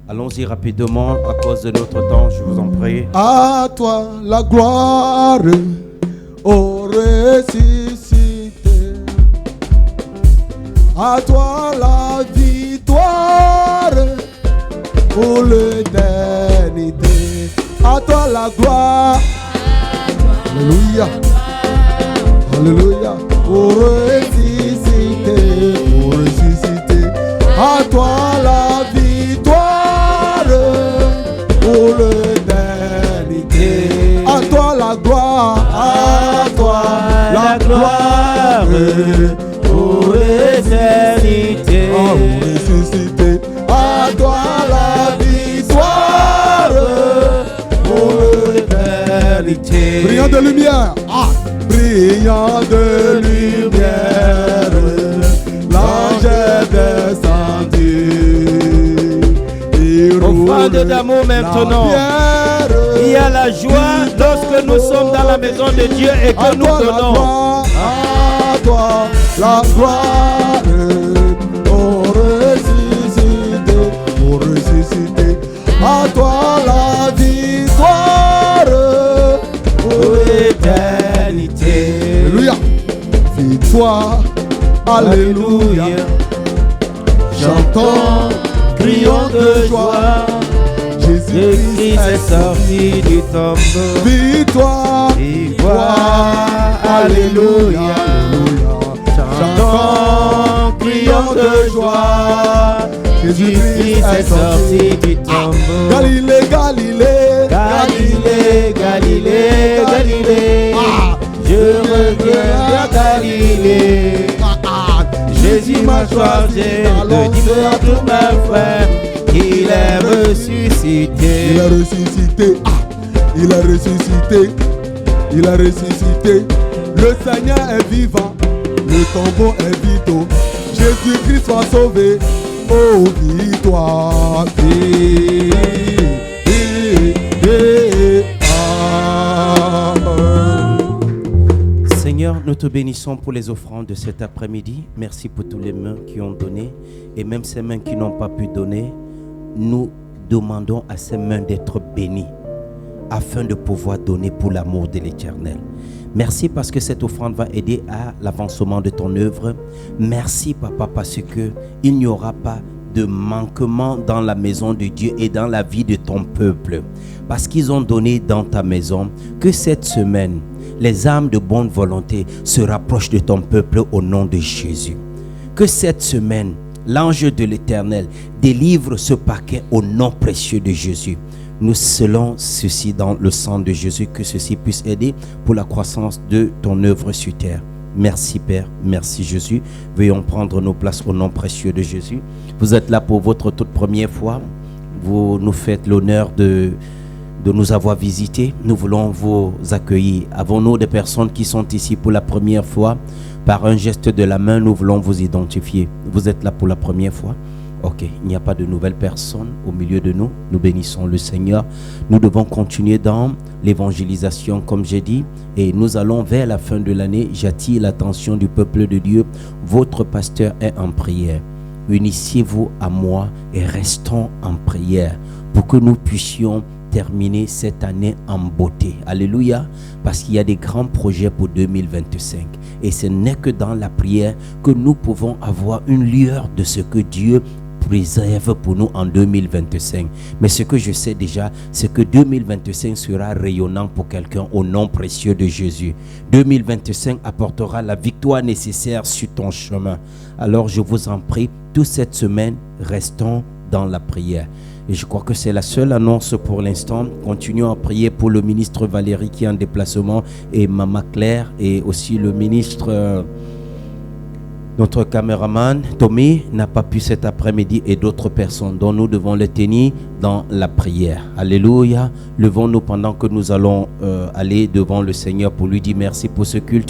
Allons-y rapidement à cause de notre temps, je vous en prie. À toi la gloire, ô ressuscité. À toi la victoire pour l'éternité. À toi la gloire. Alléluia. Alléluia. Ô ressuscité, ô ressuscité. À toi la victoire pour l'éternité. À toi la gloire. À toi la gloire pour l'éternité. Oh, ressuscité. À toi la victoire pour l'éternité. Brillant de lumière. Ah, brillant de lumière. L'ange est descendu. Offrande d'amour maintenant. Il y a la joie lorsque nous sommes dans la maison de Dieu et que nous donnons. À toi la gloire, ô ressuscité, ô ressuscité. À toi la victoire, pour l'éternité. Alléluia. Victoire, alléluia. Chantons, crions de joie. Jésus-Christ est sorti du tombeau. Victoire, victoire, alléluia. Chantons, crions de joie. Jésus-Christ est sorti du tombeau. Galilée, Galilée, Galilée, Galilée, Galilée, Galilée. Je reviens de Galilée. Jésus m'a choisi de dire à tous mes frères qu'il est ressuscité. Il a ressuscité. Il a ressuscité. Il a ressuscité. Le Seigneur est vivant. Le tombeau est vide. Jésus-Christ soit sauvé. Oh, victoire. Seigneur, nous te bénissons pour les offrandes de cet après-midi. Merci pour toutes les mains qui ont donné. Et même ces mains qui n'ont pas pu donner, nous demandons à ces mains d'être bénies afin de pouvoir donner pour l'amour de l'Éternel. Merci parce que cette offrande va aider à l'avancement de ton œuvre. Merci, Papa, parce qu'il n'y aura pas de manquement dans la maison de Dieu et dans la vie de ton peuple. Parce qu'ils ont donné dans ta maison. Que cette semaine, les âmes de bonne volonté se rapprochent de ton peuple au nom de Jésus. Que cette semaine, l'ange de l'Éternel délivre ce paquet au nom précieux de Jésus. Nous scellons ceci dans le sang de Jésus, que ceci puisse aider pour la croissance de ton œuvre sur terre. Merci Père, merci Jésus. Veuillons prendre nos places au nom précieux de Jésus. Vous êtes là pour votre toute première fois. Vous nous faites l'honneur de nous avoir visités. Nous voulons vous accueillir. Avons-nous des personnes qui sont ici pour la première fois? Par un geste de la main, nous voulons vous identifier. Vous êtes là pour la première fois? Ok, il n'y a pas de nouvelles personnes au milieu de nous. Nous bénissons le Seigneur. Nous devons continuer dans l'évangélisation, comme j'ai dit. Et nous allons vers la fin de l'année. J'attire l'attention du peuple de Dieu. Votre pasteur est en prière. Unissez-vous à moi et restons en prière pour que nous puissions terminer cette année en beauté. Alléluia. Parce qu'il y a des grands projets pour 2025. Et ce n'est que dans la prière que nous pouvons avoir une lueur de ce que Dieu préserve pour nous en 2025. Mais ce que je sais déjà, c'est que 2025 sera rayonnant pour quelqu'un au nom précieux de Jésus. 2025 apportera la victoire nécessaire sur ton chemin. Alors je vous en prie, toute cette semaine, restons dans la prière. Et je crois que c'est la seule annonce pour l'instant. Continuons à prier pour le ministre Valérie qui est en déplacement et Maman Claire et aussi le ministre... Notre caméraman, Tommy, n'a pas pu cet après-midi et d'autres personnes dont nous devons les tenir dans la prière. Alléluia. Levons-nous pendant que nous allons aller devant le Seigneur pour lui dire merci pour ce culte.